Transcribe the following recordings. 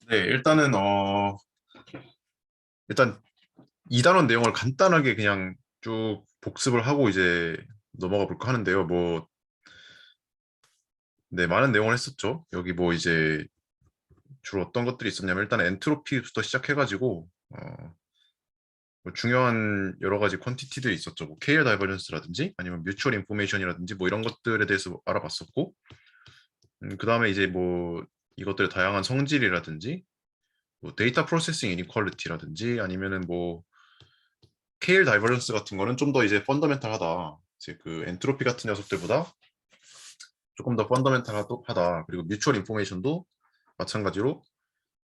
네, 일단은 일단 2단원 내용을 간단하게 그냥 쭉 복습을 하고 이제 넘어가 볼까 하는데요. 뭐, 네, 많은 내용을 했었죠. 여기 뭐 이제 주로 어떤 것들이 있었냐면 일단 엔트로피부터 시작해가지고 뭐 중요한 여러 가지 퀀티티들이 있었죠. 뭐 KL 다이버전스라든지 아니면 뮤추얼 인포메이션이라든지 뭐 이런 것들에 대해서 알아봤었고, 그다음에 이제 뭐 이것들의 다양한 성질이라든지 뭐 데이터 프로세싱 이니퀄리티라든지 아니면은 뭐 KL 다이버전스 같은 거는 좀 더 이제 펀더멘탈하다. 이제 그 엔트로피 같은 녀석들보다 조금 더 펀더멘탈하다. 그리고 뮤추얼 인포메이션도 마찬가지로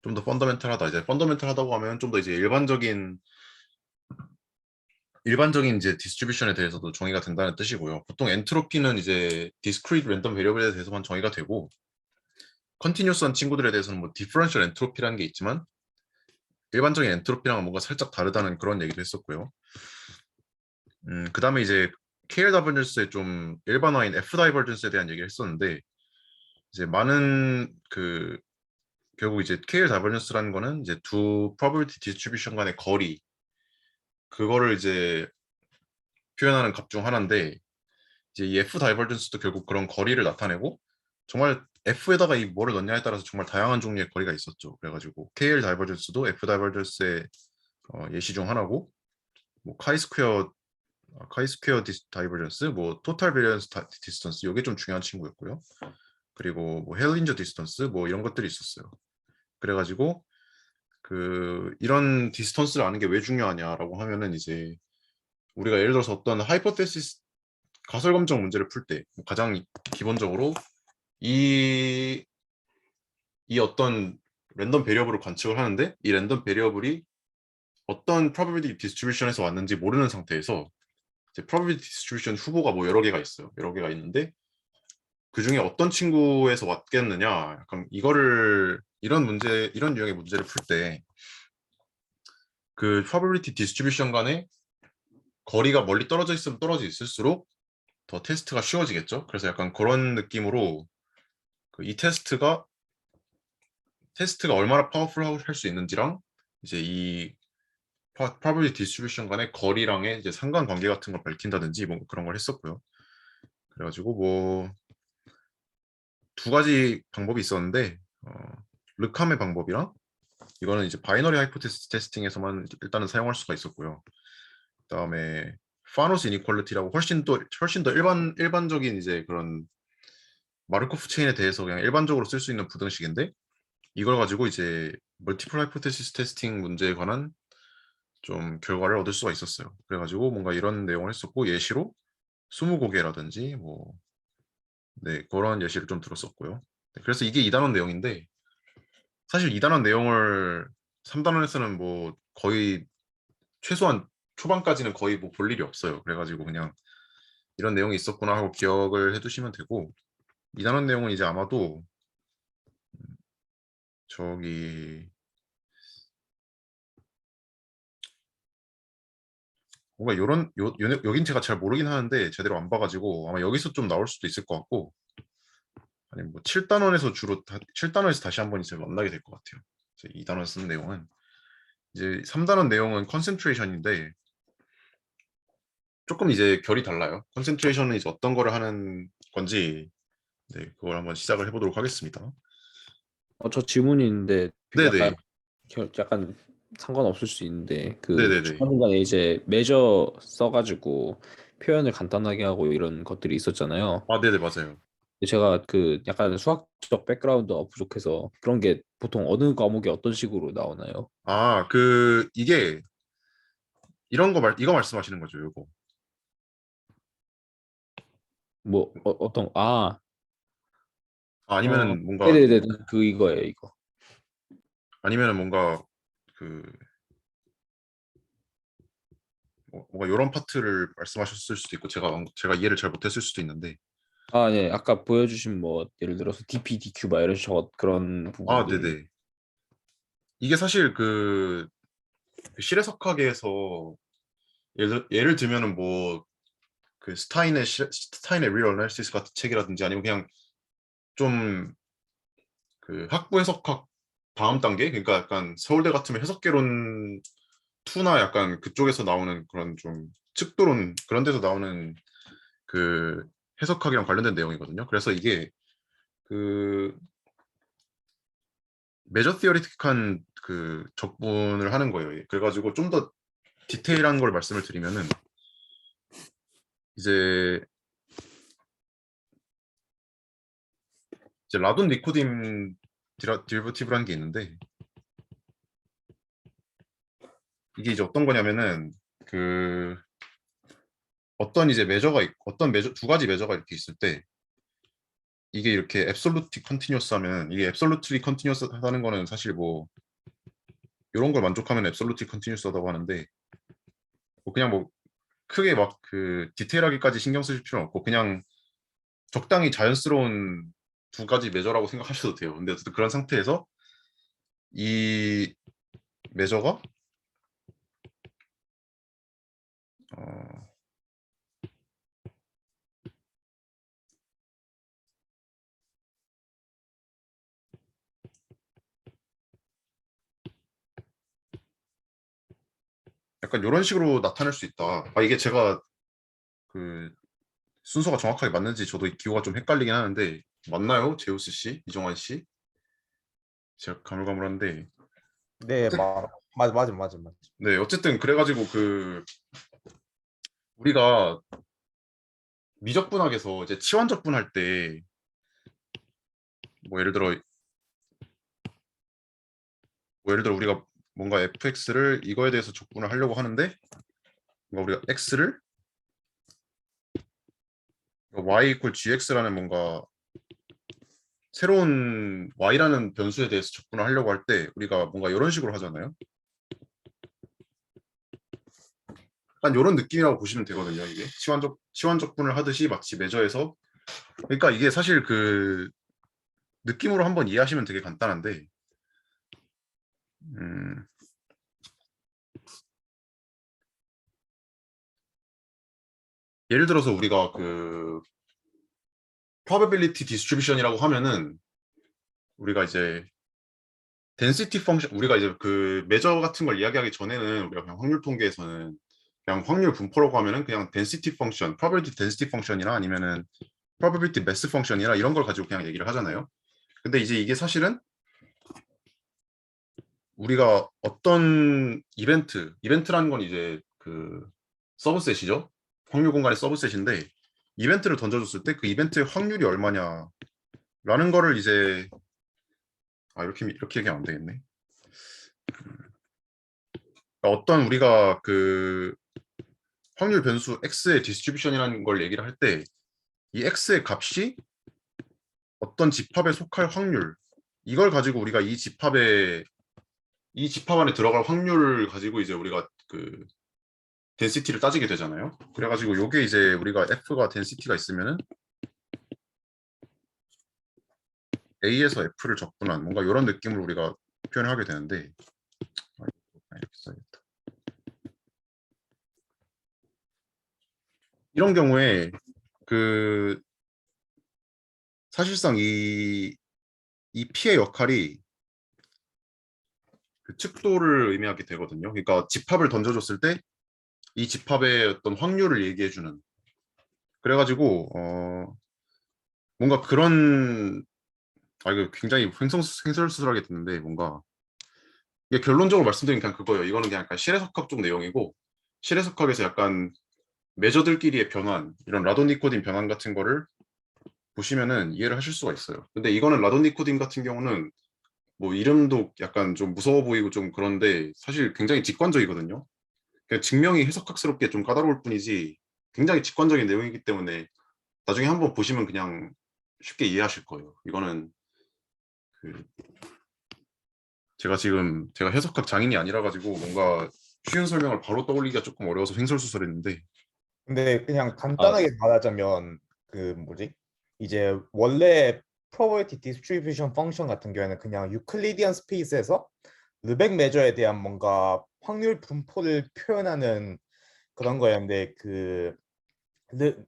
좀 더 펀더멘탈하다. 이제 펀더멘탈하다고 하면 좀 더 이제 일반적인 이제 디스트리뷰션에 대해서도 정의가 된다는 뜻이고요. 보통 엔트로피는 이제 디스크리트 랜덤 베리어블에 대해서만 정의가 되고 컨티뉴스한 친구들에 대해서는 뭐 디퍼런셜 엔트로피라는 게 있지만 일반적인 엔트로피랑은 뭔가 살짝 다르다는 그런 얘기도 했었고요. 그다음에 이제 KL 다이버전스의 좀 일반화인 F 다이버전스에 대한 얘기를 했었는데 이제 많은 그 결국 이제 KL 다이버전스라는 거는 이제 두 probability distribution 간의 거리 그거를 이제 표현하는 값 중 하나인데 이제 이 F 다이버전스도 결국 그런 거리를 나타내고 정말 F에다가 이 뭐를 넣냐에 따라서 정말 다양한 종류의 거리가 있었죠. 그래가지고 KL 다이버전스도 F 다이버전스의 예시 중 하나고 뭐 카이 스퀘어 다이버전스, 뭐 토탈 베리언스 디스턴스 이게 좀 중요한 친구였고요. 그리고 뭐 헬린저 디스턴스 뭐 이런 것들이 있었어요. 그래가지고 그 이런 디스턴스를 아는 게 왜 중요하냐라고 하면은 이제 우리가 예를 들어서 어떤 하이포테시스 가설 검정 문제를 풀 때 가장 기본적으로 이, 이 어떤 랜덤 베리어블을 관측을 하는데 이 랜덤 베리어블이 어떤 probability distribution에서 왔는지 모르는 상태에서 이제 probability distribution 후보가 뭐 여러 개가 있어요. 여러 개가 있는데 그 중에 어떤 친구에서 왔겠느냐 약간 이거를 이런 유형의 문제를 풀 때 그 probability distribution 간의 거리가 멀리 떨어져 있으면 떨어져 있을수록 더 테스트가 쉬워지겠죠. 그래서 약간 그런 느낌으로 그이 테스트가 얼마나 파워풀하고 할 수 있는지랑 이제 이 probability distribution 간의 거리랑의 이제 상관관계 같은 걸 밝힌다든지 뭐 그런 걸 했었고요. 그래가지고 뭐 두 가지 방법이 있었는데 르캄의 방법이랑 이거는 이제 바이너리 하이포테시스 테스팅에서만 일단은 사용할 수가 있었고요. 그다음에 파노스 이니퀄리티라고 훨씬 더 일반적인 이제 그런 마르코프 체인에 대해서 그냥 일반적으로 쓸 수 있는 부등식인데 이걸 가지고 이제 멀티플 하이포테시스 테스팅 문제에 관한 좀 결과를 얻을 수가 있었어요. 그래가지고 뭔가 이런 내용을 했었고 예시로 스무고개라든지 뭐 네, 그런 예시를 좀 들었었고요. 네, 그래서 이게 2단원 내용인데 사실 2단원 내용을 3단원에서는 뭐 거의 최소한 초반까지는 거의 뭐 볼 일이 없어요. 그래가지고 그냥 이런 내용이 있었구나 하고 기억을 해두시면 되고 2단원 내용은 이제 아마도 저기 뭔가 여긴 제가 잘 모르긴 하는데 제대로 안 봐가지고 아마 여기서 좀 나올 수도 있을 것 같고 아니면 뭐 7단원에서 다시 한번 이제 만나게 될 것 같아요. 2단원 쓰는 내용은 이제 3단원 내용은 컨센트레이션인데 조금 이제 결이 달라요. 컨센트레이션은 이제 어떤 거를 하는 건지 네, 그걸 한번 시작을 해보도록 하겠습니다. 저 질문이 있는데 약간 네네. 약간 상관없을 수 있는데 그 네네네. 중간중간에 이제 메저 써가지고 표현을 간단하게 하고 이런 것들이 있었잖아요. 아, 네네, 맞아요. 근데 제가 그 약간 수학적 백그라운드가 부족해서 그런 게 보통 어느 과목에 어떤 식으로 나오나요? 아, 이게 이거 말씀하시는 거죠, 이거. 뭐 어떤 아니면은 뭔가, 네네네 그 이거예요 이거. 아니면은 뭔가, 그, 뭔가 이런 파트를 말씀하셨을 수도 있고, 제가 이해를 잘 못했을 수도 있는데. 네, 아까 보여주신 뭐 예를 들어서 DPDQ 막 이런 저 그런 아, 부분들. 네네. 이게 사실 그 실외석학에서 예를 들면은 뭐, 그 스타인의 리얼 어널리시스 같은 책이라든지 아니면 그냥 좀 그 학부 해석학 다음 단계, 그러니까 약간 서울대 같으면 해석개론 2나 약간 그쪽에서 나오는 그런 좀 측도론 그런 데서 나오는 그 해석학이랑 관련된 내용이거든요. 그래서 이게 그 메저 티어리틱한 그 적분을 하는 거예요. 그래가지고 좀 더 디테일한 걸 말씀을 드리면은 이제 라돈 니코딤 디리버티브라는 게 있는데 이게 이제 어떤 거냐면은 그 어떤 이제 어떤 메저 두 가지 메저가 이렇게 있을 때 이게 이렇게 앱솔루트 컨티뉴어스 하면 이게 앱솔루트리 컨티뉴어스 하다는 거는 사실 뭐 이런 걸 만족하면 앱솔루트 컨티뉴어스하다고 하는데 뭐 그냥 뭐 크게 막 그 디테일하게까지 신경 쓰실 필요는 없고 그냥 적당히 자연스러운 두 가지 메저라고 생각하셔도 돼요. 근데 어쨌든 그런 상태에서 이 메저가 어, 약간 이런 식으로 나타낼 수 있다. 아 이게 제가 그 순서가 정확하게 맞는지 저도 기호가 좀 헷갈리긴 하는데 맞나요? 제우스 씨, 이정환 씨? 제가 가물가물한데 네, 맞아. 네 어쨌든 그래가지고 그 우리가 미적분학에서 이제 치환적분할 때 뭐 예를 들어 우리가 뭔가 fx를 이거에 대해서 적분을 하려고 하는데 뭔가 우리가 x를 y 이퀄 gx라는 뭔가 새로운 y라는 변수에 대해서 적분을 하려고 할 때 우리가 뭔가 이런 식으로 하잖아요. 약간 이런 느낌이라고 보시면 되거든요. 이게 치환적분을 하듯이 마치 메저에서 그러니까 이게 사실 그 느낌으로 한번 이해하시면 되게 간단한데 음, 예를 들어서 우리가 그 probability distribution이라고 하면은 우리가 이제 density function 우리가 이제 그 메저 같은 걸 이야기하기 전에는 우리가 그냥 확률 통계에서는 그냥 확률 분포라고 하면은 그냥 density function, probability density function이나 아니면은 probability mass function이나 이런 걸 가지고 그냥 얘기를 하잖아요. 근데 이제 이게 사실은 우리가 어떤 이벤트라는 건 이제 그 서브셋이죠. 확률 공간의 서브셋인데 이벤트를 던져줬을 때 그 이벤트의 확률이 얼마냐라는 거를 이제 이렇게 얘기하면 안 되겠네. 그러니까 어떤 우리가 그 확률 변수 x의 디스트리뷰션이라는 걸 얘기를 할 때 이 x의 값이 어떤 집합에 속할 확률 이걸 가지고 우리가 이 집합 안에 들어갈 확률을 가지고 이제 우리가 그 덴시티를 따지게 되잖아요. 그래가지고 요게 이제 우리가 f가 덴시티가 있으면은 a에서 f를 적분한 뭔가 이런 느낌으로 우리가 표현을 하게 되는데 이렇게 써야겠다. 이런 경우에 그 사실상 이 P의 역할이 그 측도를 의미하게 되거든요. 그러니까 집합을 던져줬을 때 이 집합의 어떤 확률을 얘기해주는. 그래가지고 뭔가 그런 이거 굉장히 횡설수설하게 됐는데 뭔가 이게 결론적으로 말씀드리면 그냥 그거예요. 이거는 그냥 약간 실해석학 쪽 내용이고 실해석학에서 약간 매저들끼리의 변환, 이런 라돈니코딘 변환 같은 거를 보시면은 이해를 하실 수가 있어요. 근데 이거는 라돈니코딘 같은 경우는 뭐 이름도 약간 좀 무서워 보이고 좀 그런데 사실 굉장히 직관적이거든요. 그냥 증명이 해석학스럽게 좀 까다로울 뿐이지 굉장히 직관적인 내용이기 때문에 나중에 한번 보시면 그냥 쉽게 이해하실 거예요. 이거는 그 제가 해석학 장인이 아니라 가지고 뭔가 쉬운 설명을 바로 떠올리기가 조금 어려워서 횡설수설했는데 근데 그냥 아, 간단하게 말하자면 그 뭐지? 이제 원래 probability distribution function 같은 경우에는 그냥 유클리디안 스페이스에서 르벡 메저에 대한 뭔가 확률 분포를 표현하는 그런 거였는데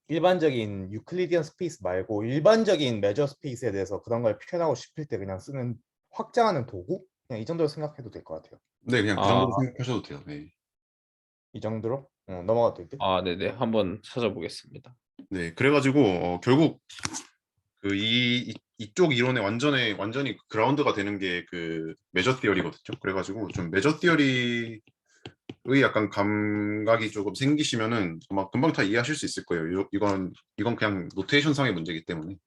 일반적인 유클리디안 스페이스 말고 일반적인 메저 스페이스에 대해서 그런 걸 표현하고 싶을 때 그냥 쓰는 확장하는 도구? 그냥 이 정도로 생각해도 될 것 같아요. 네, 그냥 그 아, 정도로 생각하셔도 돼요. 네. 이 정도로 넘어가도 될 듯? 네네. 한번 찾아보겠습니다. 네, 그래가지고 결국 그 이쪽 이론의 완전히 그라운드가 되는 게 그 메저 티어리거든요. 그래가지고 좀 메저 티어리의 약간 감각이 조금 생기시면은 아마 금방 다 이해하실 수 있을 거예요. 이건 그냥 노테이션상의 문제이기 때문에.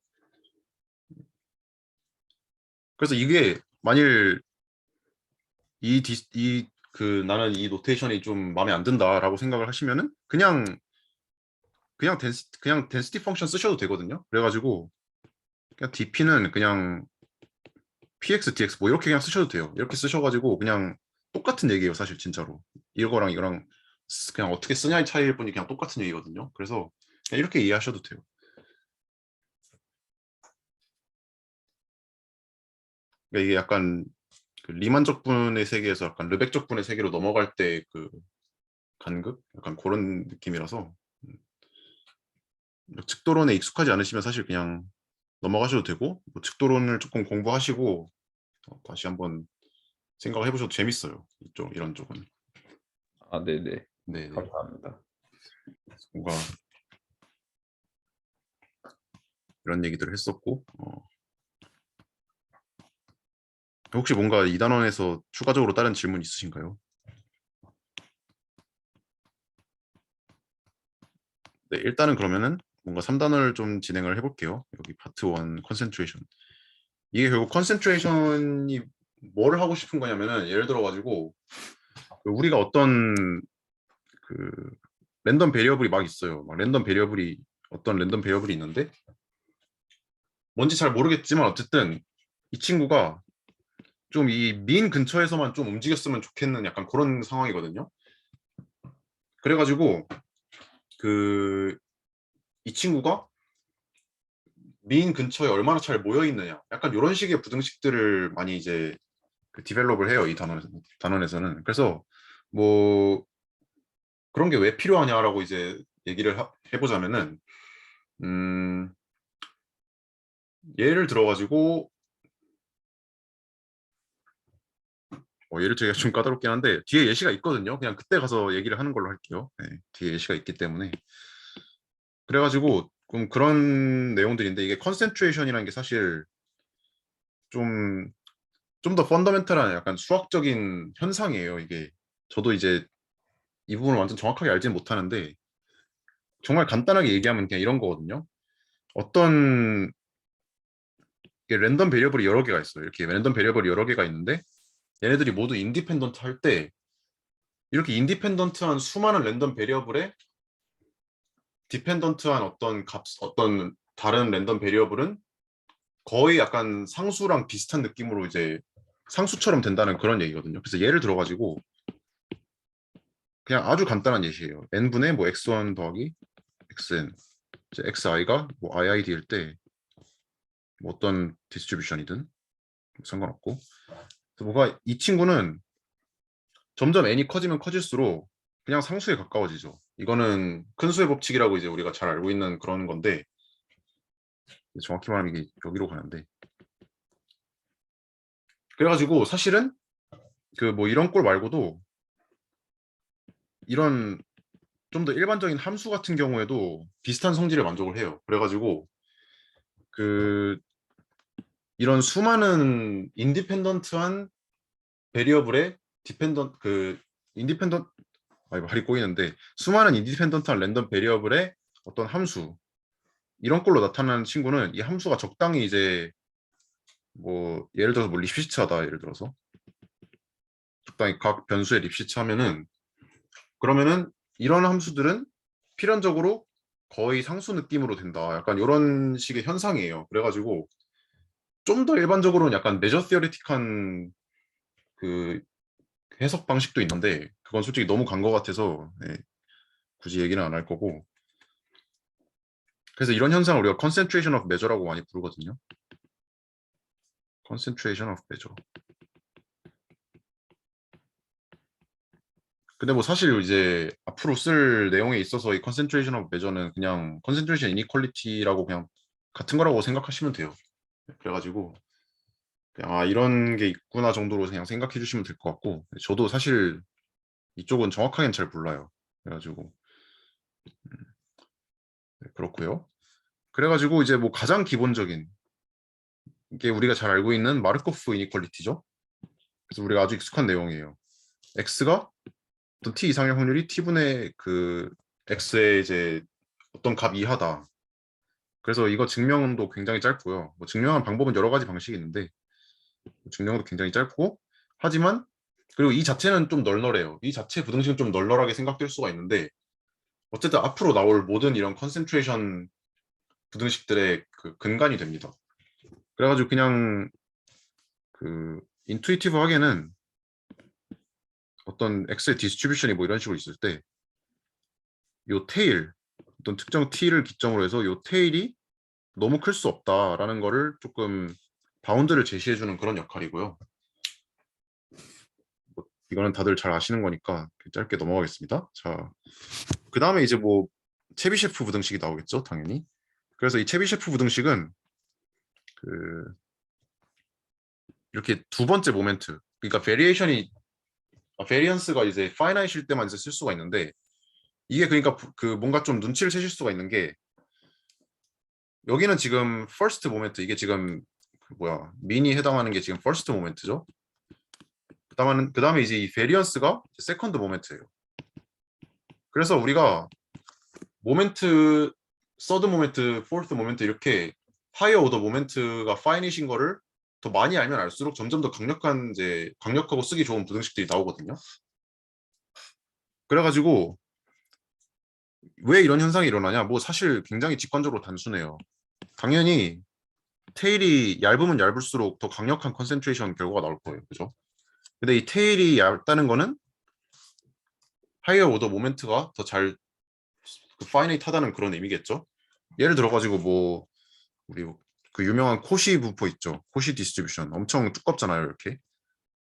그래서 이게 만일 나는 이 노테이션이 좀 마음에 안 든다라고 생각을 하시면은 그냥 덴시티 펑션 쓰셔도 되거든요. 그래가지고 그냥 DP는 그냥 PX, DX 뭐 이렇게 그냥 쓰셔도 돼요. 이렇게 쓰셔가지고 그냥 똑같은 얘기예요, 사실 진짜로. 이거랑 그냥 어떻게 쓰냐의 차이일 뿐이 그냥 똑같은 얘기거든요. 그래서 그냥 이렇게 이해하셔도 돼요. 그러니까 이게 약간 그 리만 적분의 세계에서 약간 르벡 적분의 세계로 넘어갈 때 그 간극? 약간 그런 느낌이라서 측도론에 익숙하지 않으시면 사실 그냥 넘어가셔도 되고 뭐 측도론을 조금 공부하시고 다시 한번 생각을 해보셔도 재밌어요. 이런 쪽은. 네네. 네네. 감사합니다. 뭔가 이런 얘기들을 했었고 혹시 뭔가 이 단원에서 추가적으로 다른 질문 있으신가요? 네, 일단은 그러면은 뭔가 3단원을 좀 진행을 해볼게요. 여기 파트 1 컨센트레이션. 이게 결국 컨센트레이션이 뭐를 하고 싶은 거냐면은 예를 들어 가지고 우리가 어떤 그 랜덤 베리어블이 막 있어요. 막 어떤 랜덤 베리어블이 있는데 뭔지 잘 모르겠지만 어쨌든 이 친구가 좀 이 민 근처에서만 좀 움직였으면 좋겠는 약간 그런 상황이거든요. 그래가지고 그 이 친구가 민 근처에 얼마나 잘 모여 있느냐 약간 이런 식의 부등식들을 많이 이제 그 디벨롭을 해요. 이 단원에서는. 그래서 뭐 그런 게 왜 필요하냐라고 이제 얘기를 해보자면은 예를 들어가지고 예를 들기가 좀 까다롭긴 한데 뒤에 예시가 있거든요. 그냥 그때 가서 얘기를 하는 걸로 할게요. 네, 뒤에 예시가 있기 때문에. 그래가지고 그런 내용들인데 이게 컨센트레이션이라는 게 사실 좀 더 펀더멘탈한 약간 수학적인 현상이에요. 이게 저도 이제 이 부분을 완전 정확하게 알지는 못하는데 정말 간단하게 얘기하면 그냥 이런 거거든요. 어떤 이게 랜덤 베리어블이 여러 개가 있어요. 이렇게 랜덤 베리어블이 여러 개가 있는데 얘네들이 모두 인디펜던트 할 때 이렇게 인디펜던트한 수많은 랜덤 베리어블에 디펜던트한 어떤 다른 랜덤 베리어블은 거의 약간 상수랑 비슷한 느낌으로 이제 상수처럼 된다는 그런 얘기거든요. 그래서 예를 들어가지고 그냥 아주 간단한 예시예요. n분의 뭐 x1 더하기 xn 이제 xi가 뭐 iid일 때 뭐 어떤 디스트리뷰션이든 상관없고 그래서 뭐가 이 친구는 점점 n이 커지면 커질수록 그냥 상수에 가까워지죠. 이거는 큰 수의 법칙이라고 이제 우리가 잘 알고 있는 그런 건데 정확히 말하면 이게 여기로 가는데 그래가지고 사실은 그 뭐 이런 꼴 말고도 이런 좀 더 일반적인 함수 같은 경우에도 비슷한 성질을 만족을 해요. 그래가지고 그 이런 수많은 인디펜던트한 베리어블의 인디펜던트 이거 말이 꼬이는데 수많은 인디펜던트한 랜덤 베리어블의 어떤 함수 이런 걸로 나타나는 친구는 이 함수가 적당히 이제 뭐 예를 들어서 뭐 립시츠하다 예를 들어서 적당히 각 변수의 립시츠 하면은 그러면은 이런 함수들은 필연적으로 거의 상수 느낌으로 된다. 약간 이런 식의 현상이에요. 그래가지고 좀 더 일반적으로는 약간 메저 티어리틱한 그 해석 방식도 있는데 그건 솔직히 너무 간 것 같아서 굳이 얘기는 안 할 거고 그래서 이런 현상을 우리가 concentration of measure라고 많이 부르거든요. concentration of measure. 근데 뭐 사실 이제 앞으로 쓸 내용에 있어서 이 concentration of measure는 그냥 concentration inequality라고 그냥 같은 거라고 생각하시면 돼요. 그래가지고 그냥 이런 게 있구나 정도로 그냥 생각해 주시면 될 것 같고 저도 사실 이쪽은 정확하게는 잘 몰라요. 그래가지고 네, 그렇고요. 그래가지고 이제 뭐 가장 기본적인 게 우리가 잘 알고 있는 마르코프 이니퀄리티죠. 그래서 우리가 아주 익숙한 내용이에요. x가 어떤 t 이상의 확률이 t분의 그 x의 이제 어떤 값 이하다. 그래서 이거 증명도 굉장히 짧고요. 뭐 증명한 방법은 여러 가지 방식이 있는데 증명도 굉장히 짧고 하지만 그리고 이 자체는 좀 널널해요. 이 자체 부등식은 좀 널널하게 생각될 수가 있는데 어쨌든 앞으로 나올 모든 이런 컨센트레이션 부등식들의 그 근간이 됩니다. 그래가지고 그냥 그 인투이티브하게는 어떤 x의 디스트리뷰션이 뭐 이런 식으로 있을 때 요 테일 어떤 특정 t를 기점으로 해서 요 테일이 너무 클 수 없다라는 거를 조금 바운드를 제시해주는 그런 역할이고요. 뭐 이거는 다들 잘 아시는 거니까 짧게 넘어가겠습니다. 자, 그 다음에 이제 뭐 체비셰프 부등식이 나오겠죠, 당연히. 그래서 이 체비셰프 부등식은 그 이렇게 두 번째 모멘트, 그러니까 베리언스가 이제 파이나이트일 때만 이제 쓸 수가 있는데 이게 그러니까 그 뭔가 좀 눈치를 채실 수가 있는 게 여기는 지금 first 모멘트 이게 지금 그 뭐야 민이 해당하는 게 지금 first 모멘트죠. 그다음에 이제 이 베리언스가 세컨드 모멘트예요. 그래서 우리가 모멘트, 서드 모멘트, 포르트 모멘트 이렇게 하이어 오더 모멘트가 파이닛인 거를 더 많이 알면 알수록 점점 더 강력하고 쓰기 좋은 부등식들이 나오거든요. 그래가지고 왜 이런 현상이 일어나냐? 뭐 사실 굉장히 직관적으로 단순해요. 당연히 테일이 얇으면 얇을수록 더 강력한 컨센트레이션 결과가 나올 거예요. 그죠? 근데 이 테일이 얇다는 거는 하이어 오더 모멘트가 더 잘 파이네이트하다는 그런 의미겠죠. 예를 들어가지고 뭐 우리 그 유명한 코시 분포 있죠. 코시 디스트리뷰션 엄청 두껍잖아요. 이렇게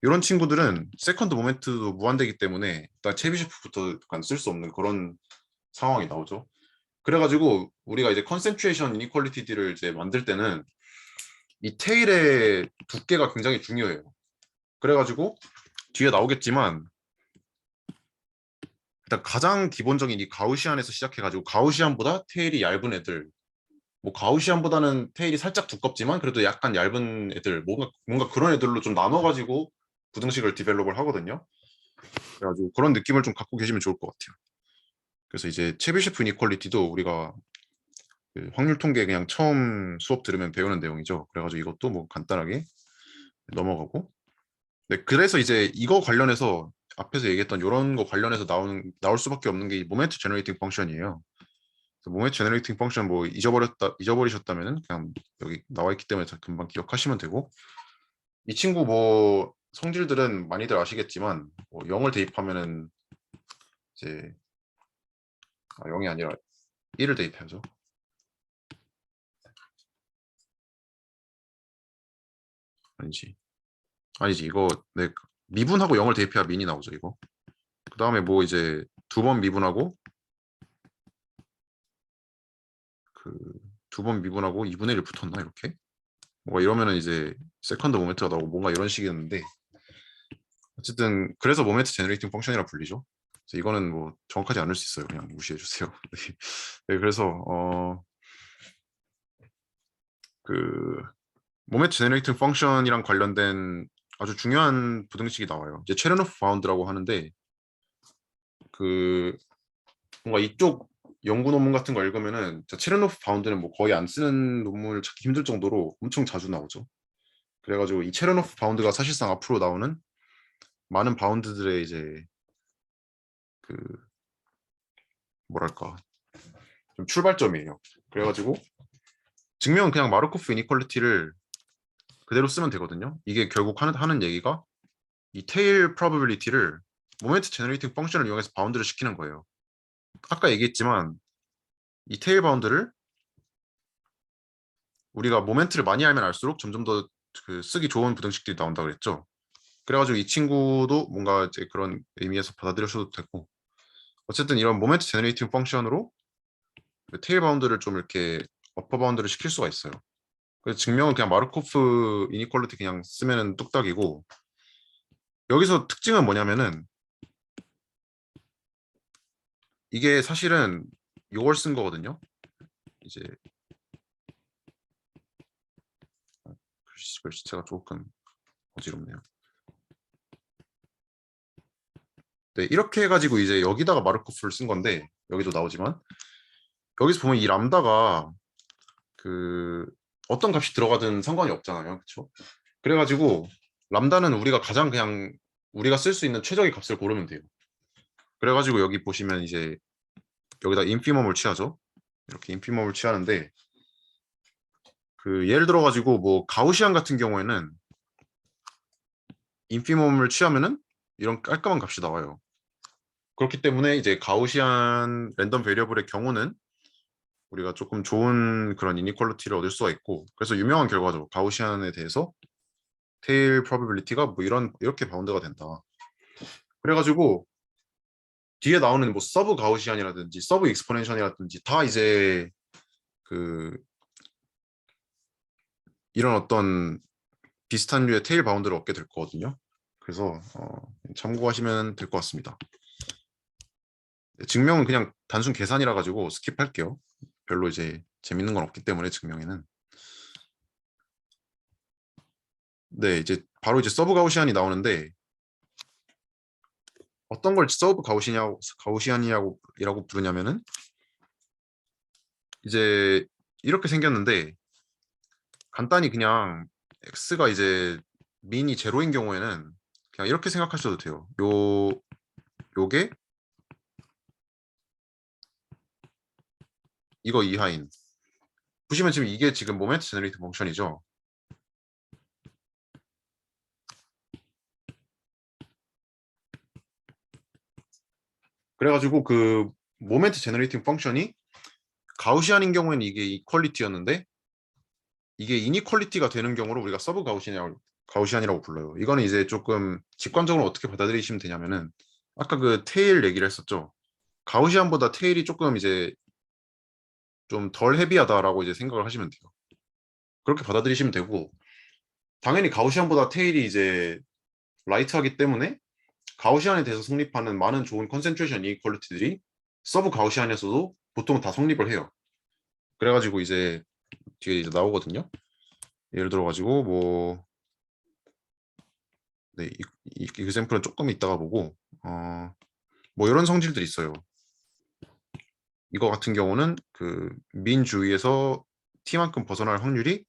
이런 친구들은 세컨드 모멘트도 무한대기 때문에 일단 체비셰프부터 약간 쓸 수 없는 그런 상황이 나오죠. 그래가지고 우리가 이제 컨센트레이션 이니퀄리티를 이제 만들 때는 이 테일의 두께가 굉장히 중요해요. 그래가지고 뒤에 나오겠지만 일단 가장 기본적인 이 가우시안에서 시작해가지고 가우시안보다 테일이 얇은 애들, 뭐 가우시안보다는 테일이 살짝 두껍지만 그래도 약간 얇은 애들, 뭔가 그런 애들로 좀 나눠가지고 부등식을 디벨롭을 하거든요. 그래가지고 그런 느낌을 좀 갖고 계시면 좋을 것 같아요. 그래서 이제 체비셰프 이니퀄리티도 우리가 그 확률 통계 그냥 처음 수업 들으면 배우는 내용이죠. 그래가지고 이것도 뭐 간단하게 넘어가고. 네, 그래서 이제 이거 관련해서 앞에서 얘기했던 이런 거 관련해서 나올 수밖에 없는 게 모멘트 제너레이팅 펑션이에요. 모멘트 제너레이팅 펑션 뭐 잊어버리셨다면은 그냥 여기 나와 있기 때문에 금방 기억하시면 되고 이 친구 뭐 성질들은 많이들 아시겠지만 뭐 0을 대입하면은 이제 0이 아니라 1을 대입해야죠. 아니지 이거 네 미분하고 0을 대입해야 민이 나오죠 이거. 그 다음에 뭐 이제 두 번 미분하고 그 두 번 미분하고 2분의 1 붙었나 이렇게 뭔가 이러면은 이제 세컨드 모멘트가 나오고 뭔가 이런 식이었는데 어쨌든 그래서 모멘트 제너레이팅 펑션이라 불리죠. 그래서 이거는 뭐 정확하지 않을 수 있어요. 그냥 무시해 주세요. 네, 그래서 그 모멘트 제너레이팅 펑션이랑 관련된 아주 중요한 부등식이 나와요. 이제 체르노프 바운드라고 하는데 그 뭔가 이쪽 연구 논문 같은 거 읽으면은 체르노프 바운드는 뭐 거의 안 쓰는 논문을 찾기 힘들 정도로 엄청 자주 나오죠. 그래가지고 이 체르노프 바운드가 사실상 앞으로 나오는 많은 바운드들의 이제 그 뭐랄까 좀 출발점이에요. 그래가지고 증명은 그냥 마르코프 이니퀄리티를 그대로 쓰면 되거든요. 이게 결국 하는 얘기가 이 테일 프로버빌리티를 모멘트 제너레이팅 펑션을 이용해서 바운드를 시키는 거예요. 아까 얘기했지만 이 테일 바운드를 우리가 모멘트를 많이 알면 알수록 점점 더 그 쓰기 좋은 부등식들이 나온다 그랬죠. 그래가지고 이 친구도 뭔가 이제 그런 의미에서 받아들여셔도 되고 어쨌든 이런 모멘트 제너레이팅 펑션으로 테일 바운드를 좀 이렇게 어퍼 바운드를 시킬 수가 있어요. 그래서 증명은 그냥 마르코프 이니퀄리티 그냥 쓰면은 뚝딱이고, 여기서 특징은 뭐냐면은 이게 사실은 이걸 쓴 거거든요. 이제 글씨체가 조금 어지럽네요. 네, 이렇게 해가지고 이제 여기다가 마르코프를 쓴 건데, 여기도 나오지만 여기서 보면 이 람다가 그 어떤 값이 들어가든 상관이 없잖아요, 그렇죠? 그래가지고 람다는 우리가 가장 그냥 우리가 쓸 수 있는 최적의 값을 고르면 돼요. 그래가지고 여기 보시면 이제 여기다 인피멈을 취하죠. 이렇게 인피멈을 취하는데, 그 예를 들어 가지고 뭐 가우시안 같은 경우에는 인피멈을 취하면은 이런 깔끔한 값이 나와요. 그렇기 때문에 이제 가우시안 랜덤 베리어블의 경우는 우리가 조금 좋은 그런 이니퀄리티를 얻을 수가 있고, 그래서 유명한 결과죠. 가우시안에 대해서 테일 프로비빌리티가 뭐 이렇게 바운드가 된다. 그래가지고 뒤에 나오는 뭐 서브 가우시안이라든지 서브 익스포넨션이라든지 다 이제 그 이런 어떤 비슷한 류의 테일 바운드를 얻게 될 거거든요. 그래서 참고하시면 될 것 같습니다. 증명은 그냥 단순 계산이라 가지고 스킵할게요. 별로 이제 재밌는 건 없기 때문에 증명에는. 네, 이제 바로 이제 서브 가우시안이 나오는데, 어떤 걸 서브 가우시안이라고 부르냐면은 이제 이렇게 생겼는데, 간단히 그냥 x가 이제 민이 제로인 경우에는 그냥 이렇게 생각하셔도 돼요. 요게 이거 이하인. 보시면 지금 이게 지금 모멘트 제너레이트 펑션이죠. 그래가지고 그 모멘트 제너레이팅 펑션이 가우시안인 경우에는 이게 이퀄리티였는데, 이게 이니퀄리티가 되는 경우로 우리가 서브 가우시안이라고 불러요. 이거는 이제 조금 직관적으로 어떻게 받아들이시면 되냐면은, 아까 그 테일 얘기를 했었죠. 가우시안보다 테일이 조금 이제 좀 덜 헤비하다라고 이제 생각을 하시면 돼요. 그렇게 받아들이시면 되고, 당연히 가우시안보다 테일이 이제 라이트하기 때문에 가우시안에 대해서 성립하는 많은 좋은 컨센트레이션 이퀄리티들이 서브 가우시안에서도 보통 다 성립을 해요. 그래가지고 이제 뒤에 이제 나오거든요. 예를 들어가지고 뭐 네, 이 example은 조금 이따가 보고, 뭐 이런 성질들이 있어요. 이거 같은 경우는 그 민 주위에서 t만큼 벗어날 확률이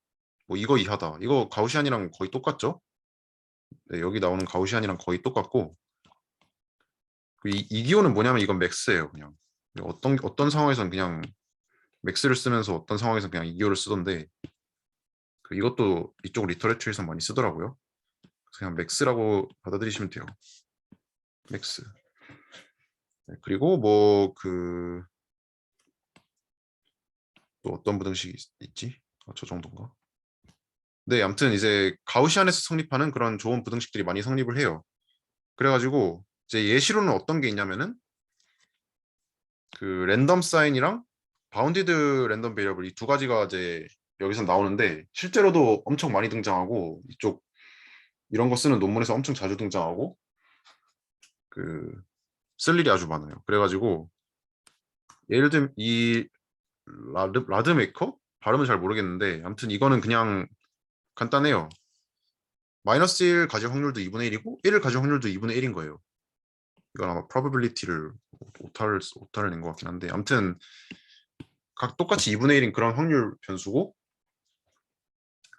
뭐 이거 이하다. 이거 가우시안이랑 거의 똑같죠? 네, 여기 나오는 가우시안이랑 거의 똑같고, 이 기호는 뭐냐면 이건 맥스예요. 그냥 어떤 상황에서는 그냥 맥스를 쓰면서 어떤 상황에서는 그냥 이 기호를 쓰던데, 그 이것도 이쪽 리터레처에서 많이 쓰더라고요. 그래서 그냥 맥스라고 받아들이시면 돼요. 맥스. 네, 그리고 뭐 그 또 어떤 부등식이 있지? 저 정도인가? 네, 아무튼 이제 가우시안에서 성립하는 그런 좋은 부등식들이 많이 성립을 해요. 그래가지고 이제 예시로는 어떤 게 있냐면은 그 랜덤 사인이랑 바운디드 랜덤 베리어블 이 두 가지가 이제 여기서 나오는데, 실제로도 엄청 많이 등장하고 이쪽 이런 거 쓰는 논문에서 엄청 자주 등장하고 그 쓸 일이 아주 많아요. 그래가지고 예를 들면 이 라드메이커 발음은 잘 모르겠는데, 아무튼 이거는 그냥 간단해요. 마이너스 1 가질 확률도 2분의 1이고 1을 가질 확률도 2분의 1인 거예요. 이건 아마 probability를 오타를 낸 것 같긴 한데, 아무튼 각 똑같이 2분의 1인 그런 확률 변수고,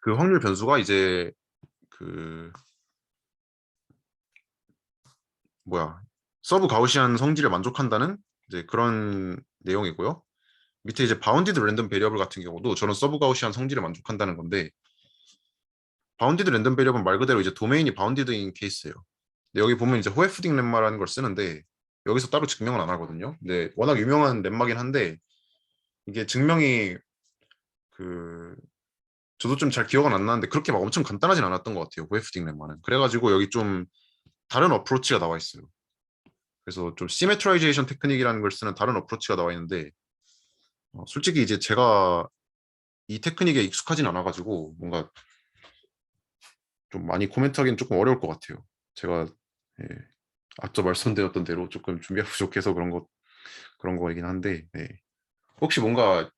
그 확률 변수가 이제 그 뭐야, 서브 가우시안 성질을 만족한다는 이제 그런 내용이고요. 밑에 이제 바운디드 랜덤 베리어블 같은 경우도 저는 서브 가우시안 성질을 만족한다는 건데, 바운디드 랜덤 베리어블 말 그대로 이제 도메인이 바운디드인 케이스예요. 근데 여기 보면 이제 호에프딩 렘마라는 걸 쓰는데, 여기서 따로 증명은 안 하거든요. 근데 워낙 유명한 렘마긴 한데, 이게 증명이 그 저도 좀 잘 기억은 안 나는데 그렇게 막 엄청 간단하진 않았던 것 같아요. 호에프딩 렘마는. 그래가지고 여기 좀 다른 어프로치가 나와 있어요. 그래서 좀 시메트라이제이션 테크닉이라는 걸 쓰는 다른 어프로치가 나와 있는데, 솔직히 이제 제가 이 테크닉에 익숙하진 않아가지고 뭔가 좀 많이 코멘트하기는 조금 어려울 것 같아요. 제가 예, 앞서 말씀드렸던 대로 조금 준비가 부족해서 그런 거이긴 한데 네. 혹시 뭔가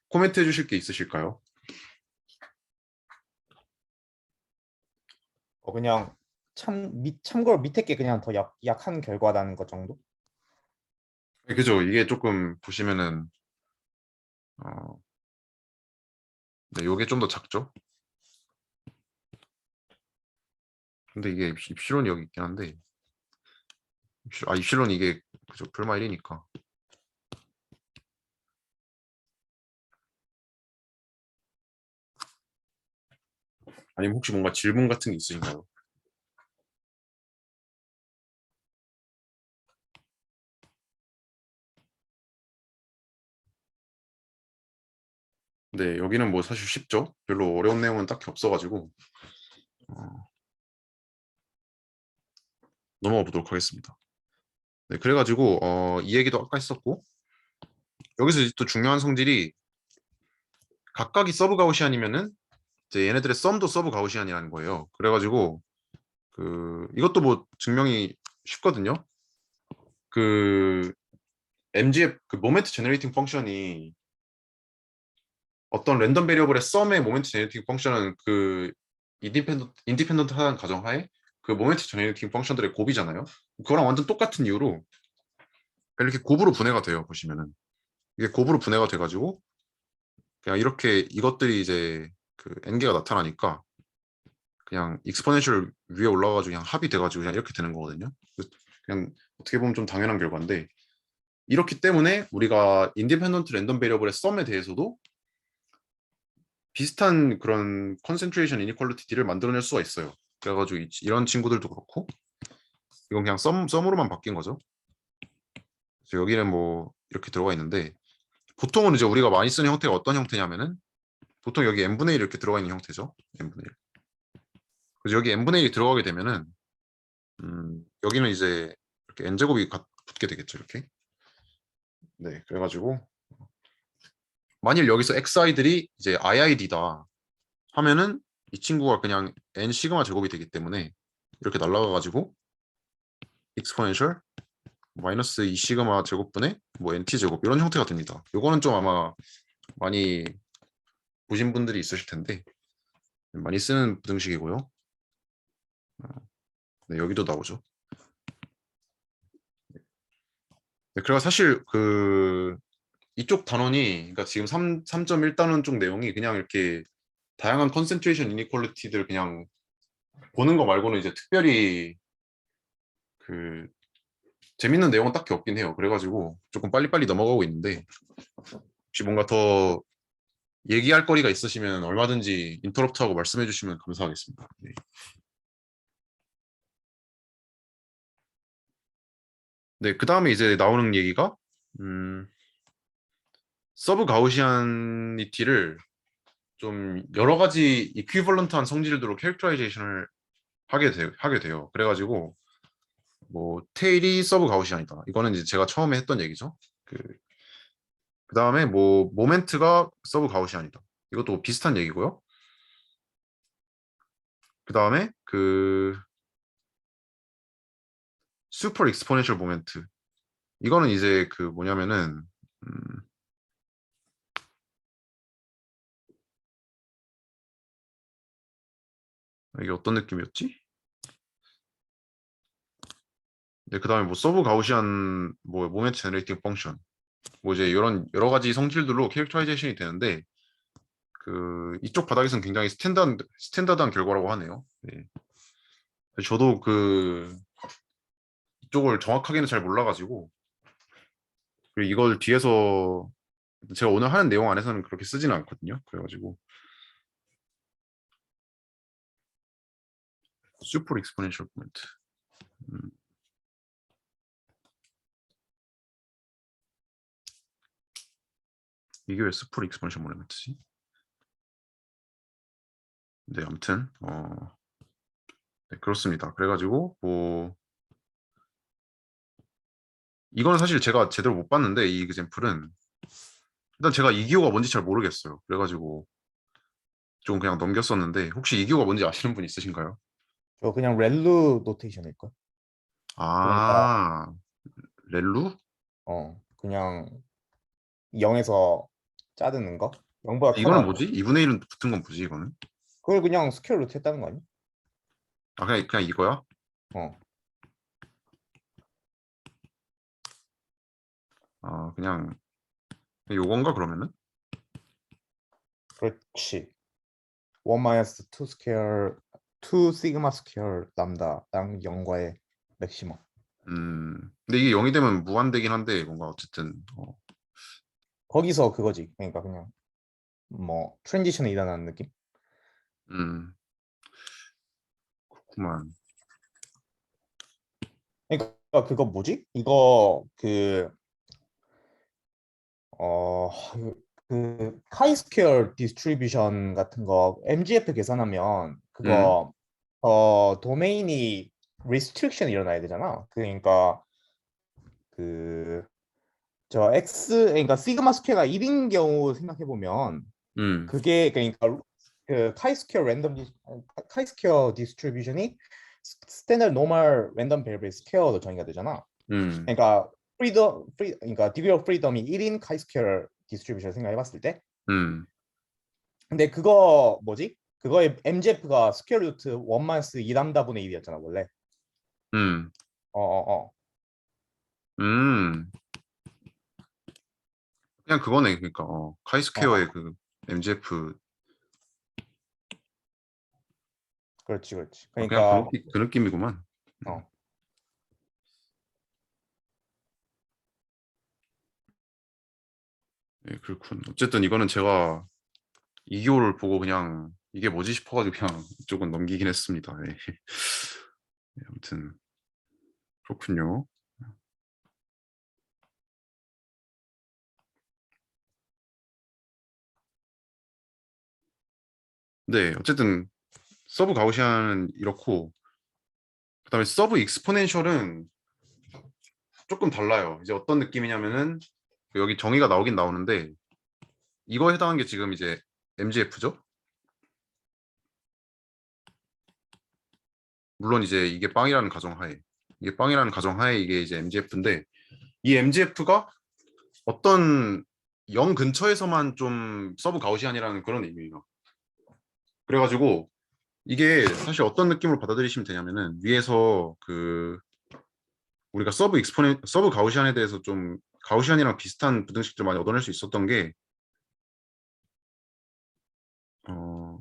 코멘트 해주실 게 있으실까요? 그냥 참고로 밑에 게 그냥 더 약한 결과라는 것 정도? 네, 그죠. 이게 조금 보시면은 네, 요게 좀 더 작죠. 근데 이게 입실론이 여기 있긴 한데 입실론 이게 그죠. 풀마 1이니까 아니면 혹시 뭔가 질문 같은 게 있으신가요? 네, 여기는 뭐 사실 쉽죠. 별로 어려운 내용은 딱히 없어가지고 넘어가 보도록 하겠습니다. 네, 그래가지고 이 얘기도 아까 했었고 여기서 이제 또 중요한 성질이 각각이 서브 가우시안이면은 이제 얘네들의 썸도 서브 가우시안이라는 거예요. 그래가지고 이것도 뭐 증명이 쉽거든요. 그 MGF 그 모멘트 제너레이팅 펑션이 어떤 랜덤 베리어블의 썸의 모멘트 제너레이팅 펑션은 그 인디펜던트한 가정하에 그 모멘트 제너레이팅 펑션들의 곱이잖아요. 그거랑 완전 똑같은 이유로 이렇게 곱으로 분해가 돼요. 보시면은 이게 곱으로 분해가 돼가지고 그냥 이렇게 이것들이 이제 그 n개가 나타나니까 그냥 익스포넨셜 위에 올라가가지고 그냥 합이 돼가지고 그냥 이렇게 되는 거거든요. 그냥 어떻게 보면 좀 당연한 결과인데 이렇기 때문에 우리가 인디펜던트 랜덤 베리어블의 썸에 대해서도 비슷한 그런 컨센트레이션 이니퀄리티를 만들어낼 수가 있어요. 그래가지고 이런 친구들도 그렇고 이건 그냥 썸으로만 바뀐 거죠. 그래서 여기는 뭐 이렇게 들어가 있는데 보통은 이제 우리가 많이 쓰는 형태가 어떤 형태냐면은 보통 여기 n분의 1 이렇게 들어가 있는 형태죠. n분의 1. 그래서 여기 n분의 1이 들어가게 되면은 여기는 이제 이렇게 n제곱이 붙게 되겠죠. 이렇게. 네, 그래가지고 만일 여기서 xi들이 이제 iid다 하면은 이 친구가 그냥 n 시그마 제곱이 되기 때문에 이렇게 날라가가지고 익스포넨셜 마이너스 2 시그마 제곱분의 뭐 nt 제곱 이런 형태가 됩니다. 요거는 좀 아마 많이 보신 분들이 있으실 텐데 많이 쓰는 부등식이고요. 네, 여기도 나오죠. 네, 그리고 사실 이쪽 단원이 그러니까 지금 3.1 단원 쪽 내용이 그냥 이렇게 다양한 컨센트레이션 이니퀄리티들 그냥 보는 거 말고는 이제 특별히 그 재밌는 내용은 딱히 없긴 해요. 그래가지고 조금 빨리빨리 넘어가고 있는데 혹시 뭔가 더 얘기할 거리가 있으시면 얼마든지 인터럽트하고 말씀해 주시면 감사하겠습니다. 네. 네, 그 다음에 이제 나오는 얘기가 서브 가우시안니티를 좀 여러 가지 이퀴벌런트한 성질들로 캐릭터라이제이션을 하게 돼요. 그래가지고 뭐 테일이 서브 가우시안이다. 이거는 이제 제가 처음에 했던 얘기죠. 그 다음에 뭐 모멘트가 서브 가우시안이다. 이것도 비슷한 얘기고요. 그 다음에 슈퍼 익스포넨셜 모멘트. 이거는 이제 뭐냐면은 이게 어떤 느낌이었지? 네, 그 다음에 뭐 서브 가우시안 뭐 모멘트 제너레이팅 펑션 뭐 이제 이런 여러 가지 성질들로 캐릭터라이제이션이 되는데 이쪽 바닥에서는 굉장히 스탠다드한 결과라고 하네요. 네. 저도 이쪽을 정확하게는 잘 몰라가지고 그리고 이걸 뒤에서 제가 오늘 하는 내용 안에서는 그렇게 쓰지는 않거든요. 그래가지고 슈퍼 익스포넨셜 포인트. 이게 왜 슈퍼 익스포넨셜 모멘트지? 네, 아무튼 네, 그렇습니다. 그래가지고 뭐 이거는 사실 제가 제대로 못 봤는데 이 example은 일단 제가 이 기호가 뭔지 잘 모르겠어요. 그래가지고 좀 그냥 넘겼었는데 혹시 EQ가 뭔지 아시는 분 있으신가요? 저 그냥 렐루 노테이션일 걸. 그러니까 아, 렐루? 그냥 0에서 자르는 거. 0보다 이거는 커다. 뭐지? 2분의 1은 붙은 건 뭐지 이거는? 그걸 그냥 스퀘어 루트 했다는 거 아니야? 아 그냥 이거야? 어. 아 그냥 요건가 그러면은? 그렇지. 1 마이너스 2 스퀘어 2 시그마 스퀘어 람다랑 0과의 맥시멈. 근데 이게 0이 되면 무한되긴 한데 뭔가 어쨌든 거기서 그거지. 그러니까 그냥 뭐 트랜지션이 일어나는 느낌? 그렇구만. 그러니까 그거 뭐지? 이거 어, 카이스퀘어 디스트리뷰션 같은 거 MGF 계산하면 음, 그거 도메인이 restriction 일어나야 되잖아. 그러니까 그 저 x 그러니까 시그마 스퀘어가 1인 경우 생각해 보면 음, 그게 그러니까 그 카이스퀘어 디스트리뷰션이 스탠다드 노멀 랜덤 베리블 스퀘어로 정의가 되잖아. 음, 그러니까 그러니까 디그리 오브 프리덤이 1인 카이스퀘어 디스트리뷰션 생각해 봤을 때 음, 근데 그거 뭐지? 그거의 MGF가 스퀘어 루트 1 마이너스 2 람다분의 1이었잖아 원래. 음, 어어어. 음. 그냥 그거네. 그러니까 어, 어. 카이스퀘어의 그 MGF 그렇지 그렇지. 그냥 그러니까 그 느낌이구만. 음. 어. 예, 그렇군. 어쨌든 이거는 제가 2기호를 보고 그냥 이게 뭐지 싶어가지고 그냥 이쪽은 넘기긴 했습니다. 예. 예, 아무튼 그렇군요. 네, 어쨌든 서브 가우시안은 이렇고 그다음에 서브 익스포넨셜은 조금 달라요. 이제 어떤 느낌이냐면은 여기 정의가 나오긴 나오는데 이거 해당한 게 지금 이제 MGF죠. 물론 이제 이게 빵이라는 가정하에 이게 이제 MGF인데 이 MGF가 어떤 0 근처에서만 좀 서브 가우시안이라는 그런 의미예요. 그래가지고 이게 사실 어떤 느낌으로 받아들이시면 되냐면은 위에서 그 우리가 서브 가우시안에 대해서 좀 가우시안이랑 비슷한 부등식들 많이 얻어낼 수 있었던 게 어,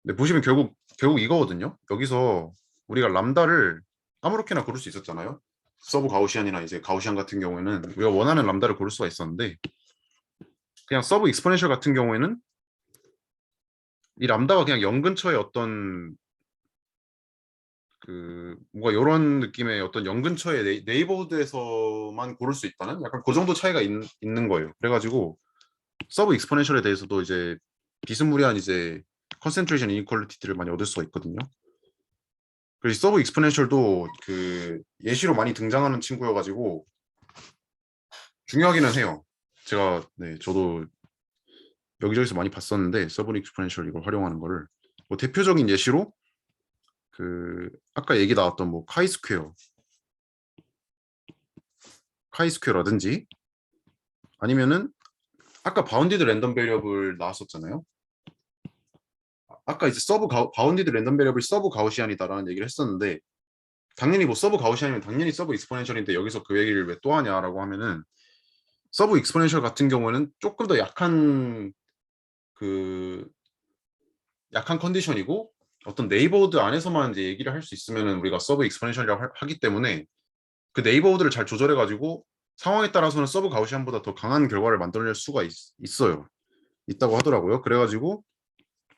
근데 보시면 결국 이거거든요. 여기서 우리가 람다를 아무렇게나 고를 수 있었잖아요. 서브 가우시안이나 이제 가우시안 같은 경우에는 우리가 원하는 람다를 고를 수가 있었는데 그냥 서브 익스포넨셜 같은 경우에는 이 람다가 그냥 0 근처의 어떤 그 뭔가 이런 느낌의 어떤 0 근처의 네이버후드에서만 고를 수 있다는 약간 그 정도 차이가 있는 거예요. 그래가지고 서브 익스포넨셜에 대해서도 이제 비스무리한 이제 컨센트레이션 이니퀄리티를 많이 얻을 수가 있거든요. 그래서 서브 익스포넨셜도 그 예시로 많이 등장하는 친구여가지고 중요하기는 해요. 제가 네 저도 여기저기서 많이 봤었는데 서브 익스포넨셜 이걸 활용하는 거를 뭐 대표적인 예시로 그 아까 얘기 나왔던 뭐 카이스퀘어라든지 아니면은 아까 바운디드 랜덤 베리어블 나왔었잖아요. 아까 이제 바운디드 랜덤 베리어블 서브 가우시안이다라는 얘기를 했었는데 당연히 뭐 서브 가우시안이면 당연히 서브 익스포넨셜인데 여기서 그 얘기를 왜 또 하냐라고 하면은 서브 익스포넨셜 같은 경우에는 조금 더 그 약한 컨디션이고 어떤 네이버호드 안에서만 이제 얘기를 할 수 있으면은 우리가 서브 익스포넨셜이라고 하기 때문에 그 네이버호드를 잘 조절해 가지고 상황에 따라서는 서브 가우시안보다 더 강한 결과를 만들어낼 수가 있어요. 있다고 하더라고요. 그래가지고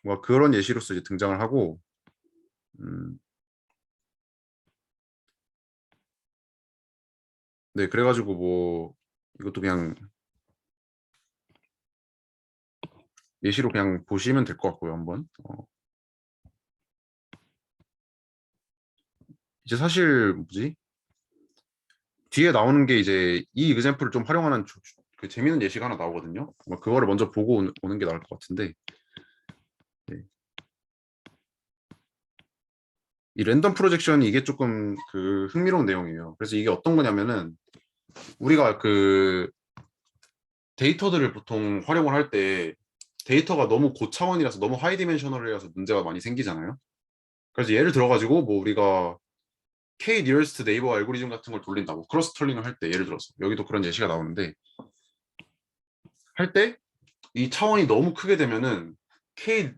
뭐 그런 예시로서 이제 등장을 하고 음, 네 그래가지고 뭐 이것도 그냥 예시로 그냥 보시면 될 것 같고요. 한번 이제 사실 뭐지 뒤에 나오는 게 이제 이 example을 좀 활용하는 그 재밌는 예시가 하나 나오거든요. 뭐 그거를 먼저 보고 오는 게 나을 것 같은데 네. 이 랜덤 프로젝션이 이게 조금 그 흥미로운 내용이에요. 그래서 이게 어떤 거냐면은 우리가 그 데이터들을 보통 활용을 할 때 데이터가 너무 고차원이라서 너무 하이 디멘셔널이라서 문제가 많이 생기잖아요. 그래서 예를 들어가지고 뭐 우리가 K nearest neighbor 알고리즘 같은 걸 돌린다고 크로스털링을 할 때 예를 들어서 여기도 그런 예시가 나오는데 할 때 이 차원이 너무 크게 되면은 K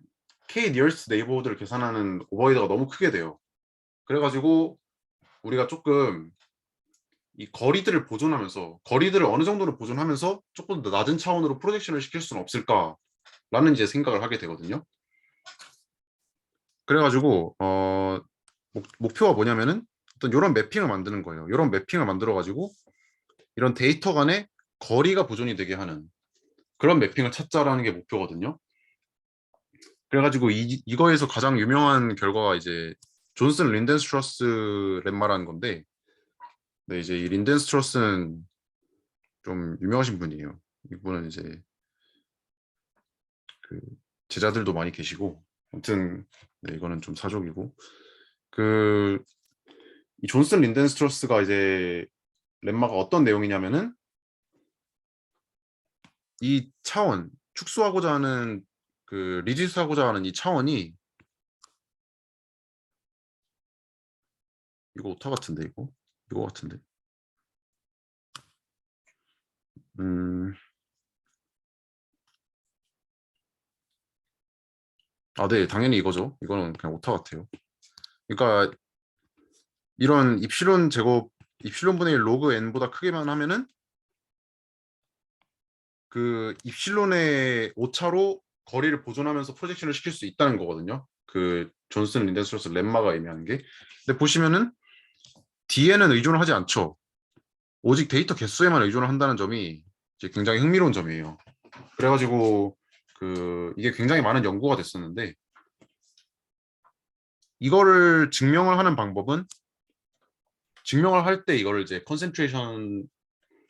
nearest neighbor들을 계산하는 오버헤드가 너무 크게 돼요. 그래가지고 우리가 조금 이 거리들을 보존하면서 거리들을 어느 정도로 보존하면서 조금 더 낮은 차원으로 프로젝션을 시킬 수는 없을까라는 이제 생각을 하게 되거든요. 그래가지고 목표가 뭐냐면은 어떤 이런 매핑을 만드는 거예요. 이런 매핑을 만들어가지고 이런 데이터 간의 거리가 보존이 되게 하는 그런 매핑을 찾자라는 게 목표거든요. 그래가지고 이거에서 가장 유명한 결과가 이제 존슨 린덴스트러스 렘마라는 건데, 네, 이제 이 린덴스트러스는 좀 유명하신 분이에요. 이분은 이제 그 제자들도 많이 계시고, 아무튼 네, 이거는 좀 사족이고, 그 이 존슨 린덴스트러스가 이제 렘마가 어떤 내용이냐면은 이 차원 축소하고자 하는 그 리듀스하고자 하는 이 차원이 이거 오타 같은데 이거 같은데 네, 당연히 이거죠. 이거는 그냥 오타 같아요. 그러니까 이런 입실론 제곱 입실론 분의 1 로그 n보다 크게만 하면은 그 입실론의 오차로 거리를 보존하면서 프로젝션을 시킬 수 있다는 거거든요. 그 존슨 린덴스트러스 렘마가 의미하는 게. 근데 보시면은 D에는 의존을 하지 않죠. 오직 데이터 개수에만 의존을 한다는 점이 이제 굉장히 흥미로운 점이에요. 그래가지고 그 이게 굉장히 많은 연구가 됐었는데 이거를 증명을 하는 방법은 증명을 할 때 이거를 이제 컨센트레이션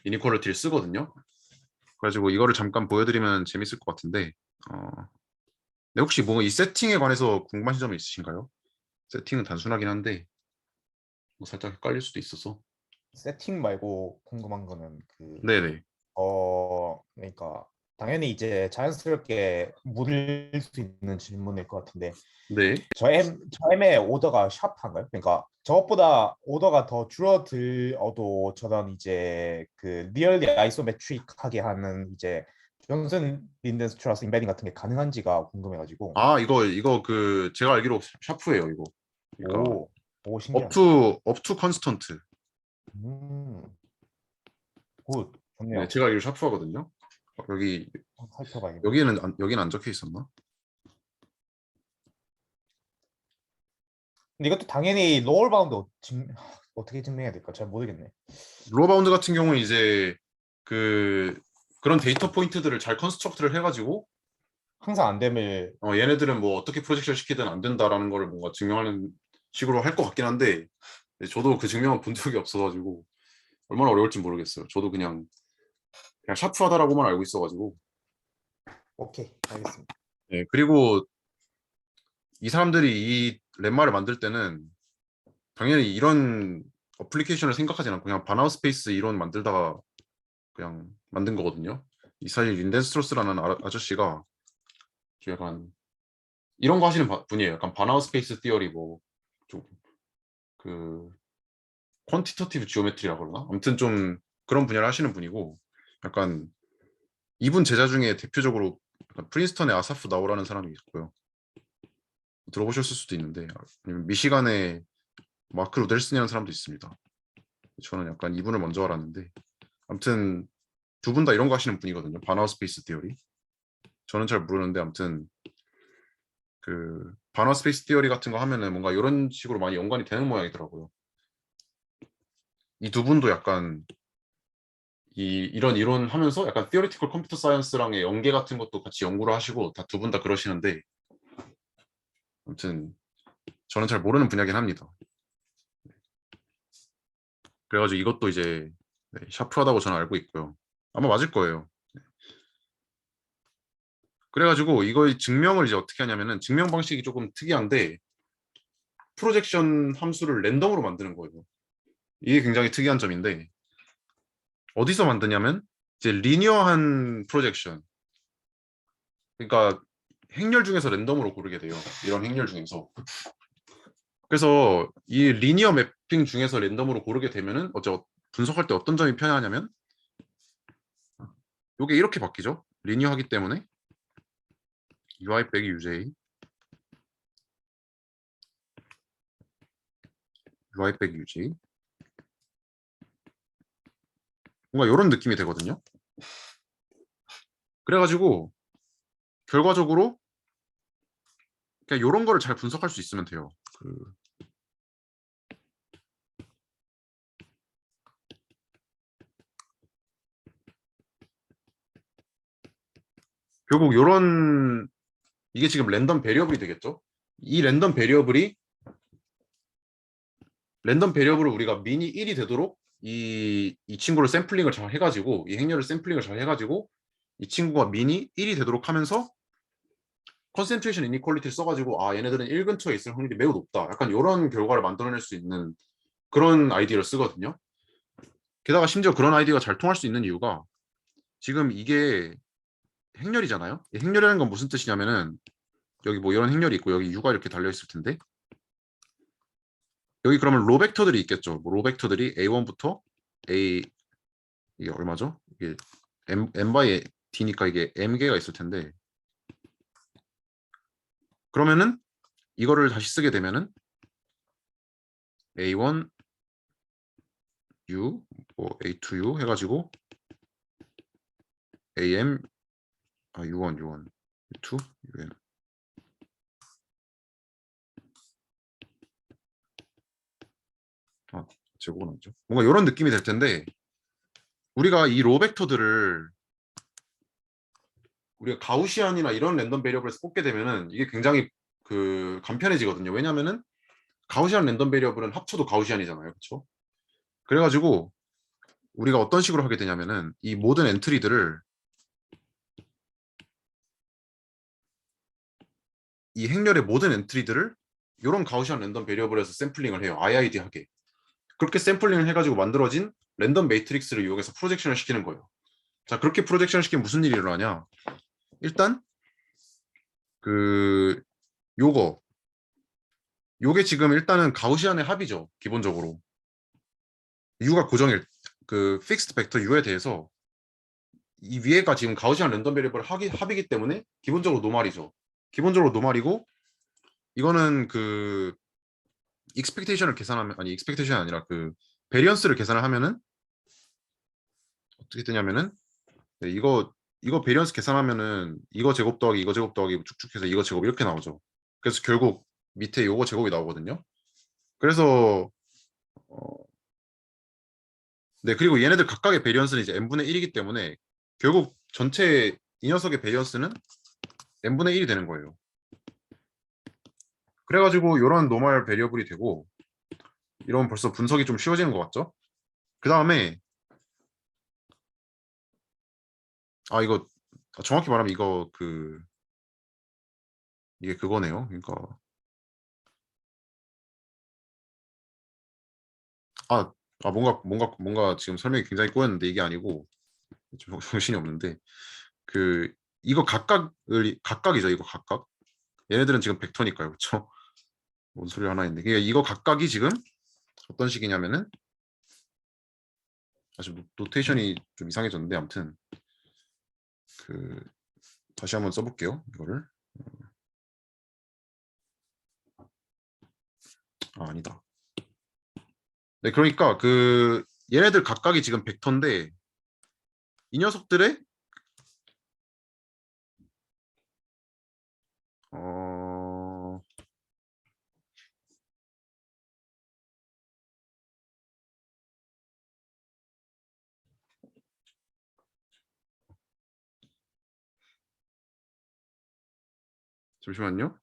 이니퀄리티를 쓰거든요. 그래가지고 이거를 잠깐 보여드리면 재밌을 것 같은데 네, 혹시 뭐 이 세팅에 관해서 궁금하신 점이 있으신가요? 세팅은 단순하긴 한데 뭐 살짝 헷갈릴 수도 있어서. 세팅 말고 궁금한 거는 네네. 그러니까 당연히 이제 자연스럽게 물을 수 있는 질문일 것 같은데 네. 저엠의 오더가 샤프한가요? 그러니까 저것보다 오더가 더 줄어들어도 저런 이제 그 리얼리 아이소메트릭하게 하는 이제 존슨 린덴스트러스 인베딩 같은 게 가능한지가 궁금해가지고. 이거 그 제가 알기로 샤프예요 이거. 그러니까 오 up 신기하네. to up to constant. 음, 굿 네, 좋네요. 제가 알기로 샤프하거든요. 여기 한번 살펴봐야겠네. 여기는 안 적혀 있었나? 근데 이것도 당연히 로얼 바운드 어떻게 증명해야 될까? 잘 모르겠네. 로어바운드 같은 경우는 이제 그 그런 데이터 포인트들을 잘 컨스트럭트를 해가지고 항상 안 됨을. 얘네들은 뭐 어떻게 프로젝션 시키든 안 된다라는 거를 뭔가 증명하는 식으로 할 것 같긴 한데 저도 그 증명은 본 적이 없어가지고 얼마나 어려울지 모르겠어요. 저도 그냥 샤프하다라고만 알고 있어가지고. 오케이 알겠습니다. 네, 그리고 이 사람들이 이 렘마를 만들 때는 당연히 이런 어플리케이션을 생각하지 않고 그냥 바나우 스페이스 이론 만들다가 그냥 만든 거거든요. 이 사실 린덴스트로스라는 아저씨가 좀 약간 이런 거 하시는 분이에요. 약간 바나우 스페이스 티어리 뭐 좀 그 퀀티터티브 지오메트리라고 그러나? 아무튼 좀 그런 분야를 하시는 분이고 약간 이분 제자 중에 대표적으로 약간 프린스턴의 아사프 나오라는 사람이 있고요. 들어보셨을 수도 있는데 아니면 미시간의 마크 루델슨이라는 사람도 있습니다. 저는 약간 이분을 먼저 알았는데 아무튼 두 분 다 이런 거 하시는 분이거든요. 바나우 스페이스 티어리. 저는 잘 모르는데 아무튼 그 바나우 스페이스 티어리 같은 거 하면은 뭔가 이런 식으로 많이 연관이 되는 모양이더라고요. 이 두 분도 약간 이런 이론 하면서 약간 theoretical 컴퓨터 사이언스랑의 연계 같은 것도 같이 연구를 하시고 다 두 분 다 그러시는데 아무튼 저는 잘 모르는 분야긴 합니다. 그래가지고 이것도 이제 샤프하다고 저는 알고 있고요. 아마 맞을 거예요. 그래가지고 이거의 증명을 이제 어떻게 하냐면은 증명 방식이 조금 특이한데 프로젝션 함수를 랜덤으로 만드는 거예요. 이게 굉장히 특이한 점인데 어디서 만드냐면 이제 리니어한 프로젝션. 그러니까 행렬 중에서 랜덤으로 고르게 돼요. 이런 행렬 중에서. 그래서 이 리니어 매핑 중에서 랜덤으로 고르게 되면은 분석할 때 어떤 점이 편하냐면 이게 이렇게 바뀌죠. 리니어하기 때문에 UI 빼기 UJ UI 빼기 UJ 뭔가 이런 느낌이 되거든요. 그래가지고 결과적으로 그냥 이런 거를 잘 분석할 수 있으면 돼요. 결국 이런 이게 지금 랜덤 베리어블이 되겠죠. 이 랜덤 베리어블을 우리가 미니 1이 되도록 이 친구를 샘플링을 잘 해가지고 이 행렬을 샘플링을 잘 해가지고 이 친구가 미니 1이 되도록 하면서 컨센트레이션 이니퀄리티를 써가지고 아 얘네들은 1 근처에 있을 확률이 매우 높다. 약간 이런 결과를 만들어낼 수 있는 그런 아이디어를 쓰거든요. 게다가 심지어 그런 아이디어가 잘 통할 수 있는 이유가 지금 이게 행렬이잖아요. 이 행렬이라는 건 무슨 뜻이냐면은 여기 뭐 이런 행렬이 있고 여기 U가 이렇게 달려 있을 텐데 여기 그러면 로 벡터들이 있겠죠. 뭐 로 벡터들이 A1부터 A 이게 얼마죠? 이게 M 바이 D니까 이게 M 개가 있을 텐데 그러면은 이거를 다시 쓰게 되면은 A1 U 뭐 A2U 해가지고 AM U1 U2 UN 제곱은 아니죠. 뭔가 이런 느낌이 될 텐데 우리가 이 로 벡터들을 우리가 가우시안이나 이런 랜덤 베리어블에서 뽑게 되면은 이게 굉장히 간편해지거든요. 왜냐면은 가우시안 랜덤 베리어블은 합쳐도 가우시안이잖아요. 그렇죠? 그래가지고 우리가 어떤 식으로 하게 되냐면은 이 모든 엔트리들을 이 행렬의 모든 엔트리들을 이런 가우시안 랜덤 베리어블에서 샘플링을 해요. IID 하게. 그렇게 샘플링을 해가지고 만들어진 랜덤 매트릭스를 이용해서 프로젝션을 시키는 거예요. 자, 그렇게 프로젝션을 시키면 무슨 일이 일어나냐? 일단 그 요거 요게 지금 일단은 가우시안의 합이죠. 기본적으로 U가 고정일 픽스드 벡터 U에 대해서 이 위에가 지금 가우시안 랜덤 베리어블 합이기 때문에 기본적으로 노말이죠. 기본적으로 노말이고 이거는 익스펙테이션을 계산하면 아니 익스펙테이션이 아니라 베리언스를 계산을 하면은 어떻게 되냐면은 네, 이거 베리언스 계산하면은 이거 제곱 더하기 이거 제곱 더하기 쭉쭉 해서 이거 제곱 이렇게 나오죠. 그래서 결국 밑에 요거 제곱이 나오거든요. 그래서 네, 그리고 얘네들 각각의 베리언스는 이제 n분의 1이기 때문에 결국 전체 이 녀석의 베리언스는 n분의 1이 되는 거예요. 그래가지고 이런 노멀 베리어블이 되고 이러면 벌써 분석이 좀 쉬워지는 것 같죠? 그 다음에 이거 정확히 말하면 이거 이게 그거네요. 그러니까 뭔가 지금 설명이 굉장히 꼬였는데 이게 아니고 좀 정신이 없는데 이거 각각이죠. 이거 각각 얘네들은 지금 벡터니까요. 그렇죠? 뭔 소리 하나 있네. 그러니까 이거 각각이 지금 어떤 식이냐면은 지금 노테이션이 좀 이상해졌는데 아무튼 다시 한번 써볼게요. 이거를 아니다. 네, 그러니까 얘네들 각각이 지금 벡터인데 이 녀석들의 어 잠시만요.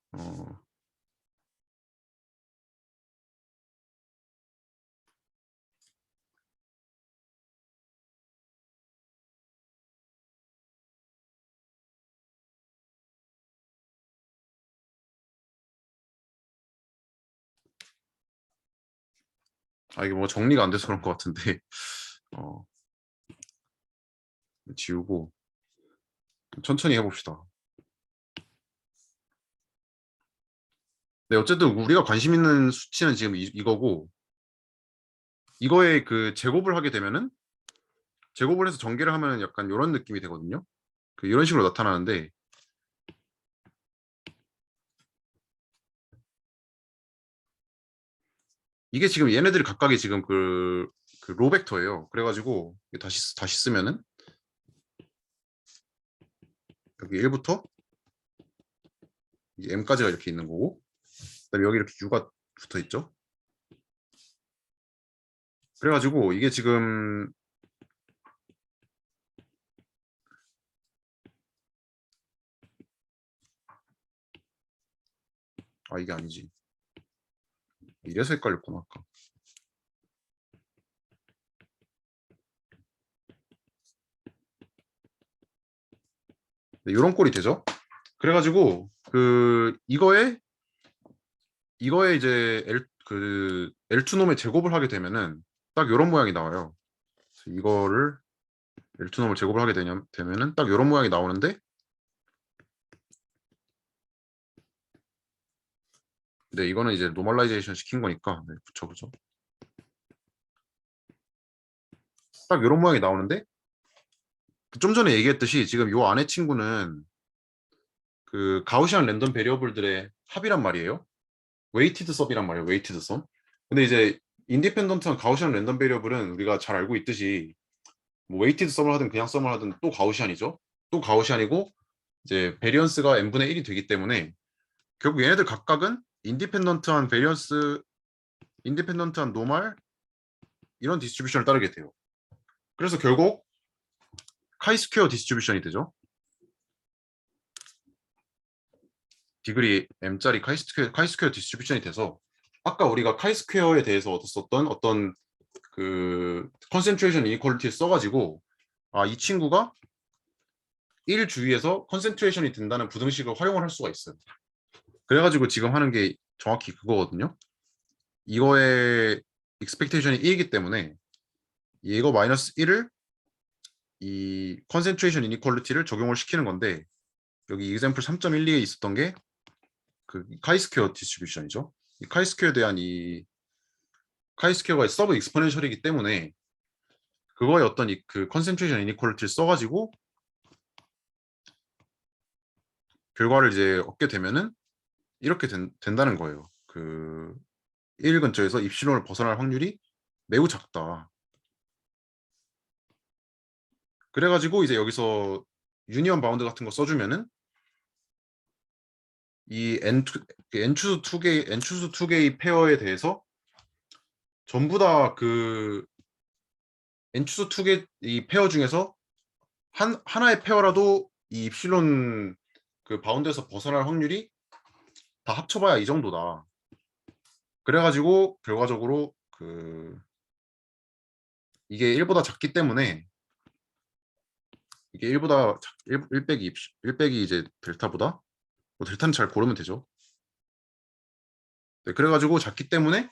아, 이게 뭐 정리가 안 돼서 그런 것 같은데 어, 지우고 천천히 해봅시다. 네, 어쨌든 우리가 관심 있는 수치는 지금 이거고, 이거에 그 제곱을 하게 되면은, 제곱을 해서 전개를 하면 약간 이런 느낌이 되거든요. 그 이런 식으로 나타나는데, 이게 지금 얘네들이 각각이 지금 그 로벡터예요. 그래가지고 다시 쓰면은 여기 1부터 m까지가 이렇게 있는 거고, 그다음에 여기 이렇게 u가 붙어 있죠. 그래가지고 이게 지금 아, 이게 아니지. 이래서 헷갈렸구나 아까. 네, 이런 꼴이 되죠. 그래가지고 이거에 이제 L2놈의 제곱을 하게 되면은 딱 이런 모양이 나와요. 그래서 이거를 L2놈을 제곱을 하게 되면은 딱 이런 모양이 나오는데, 네, 이거는 이제 노멀라이제이션 시킨 거니까 네, 붙여보죠. 딱 이런 모양이 나오는데, 좀 전에 얘기했듯이 지금 요 안에 친구는 그 가우시안 랜덤 베리어블들의 합이란 말이에요. 웨이티드 섭이란 말이에요. 웨이티드 섭. 근데 이제 인디펜던트한 가우시안 랜덤 베리어블은 우리가 잘 알고 있듯이 뭐 웨이티드 썸을 하든 그냥 썸을 하든 또 가우시안이죠. 또 가우시안이고 이제 베리언스가 n분의 1이 되기 때문에 결국 얘네들 각각은 인디펜던트한 베리언스, 인디펜던트한 노멀 이런 디스트리뷰션을 따르게 돼요. 그래서 결국 카이스퀘어 디스트리뷰션이 되죠. 디그리 m짜리 카이스퀘어 디스트리뷰션이 돼서 아까 우리가 카이스퀘어에 대해서 얻었었던 어떤 그 컨센트레이션 이니퀄리티를 써가지고 아, 이 친구가 1 주위에서 컨센트레이션이 된다는 부등식을 활용을 할 수가 있어요. 그래가지고 지금 하는 게 정확히 그거거든요. 이거의 expectation이 1이기 때문에 이거 마이너스 1을 이 concentration inequality를 적용을 시키는 건데, 여기 example 3.12에 있었던 게 그 카이스퀘어 디스트리뷰션이죠. 이 카이스퀘어에 대한 이 카이스퀘어가 서브 익스포넨셜이기 때문에 그거의 어떤 그 concentration inequality를 써가지고 결과를 이제 얻게 되면은 이렇게 된다는 거예요. 그 1 근처에서 입실론을 벗어날 확률이 매우 작다. 그래가지고 이제 여기서 유니언 바운드 같은 거 써주면은 이 n-2 n-2개의 페어에 대해서 전부 다 그 n-2개 이 페어 중에서 하나의 페어라도 이 입실론 그 바운드에서 벗어날 확률이 다 합쳐봐야 이 정도다. 그래가지고 결과적으로 그 이게 1보다 작기 때문에 이게 1보다 1 빼기 이제 델타보다 뭐 델타는 잘 고르면 되죠. 네, 그래가지고 작기 때문에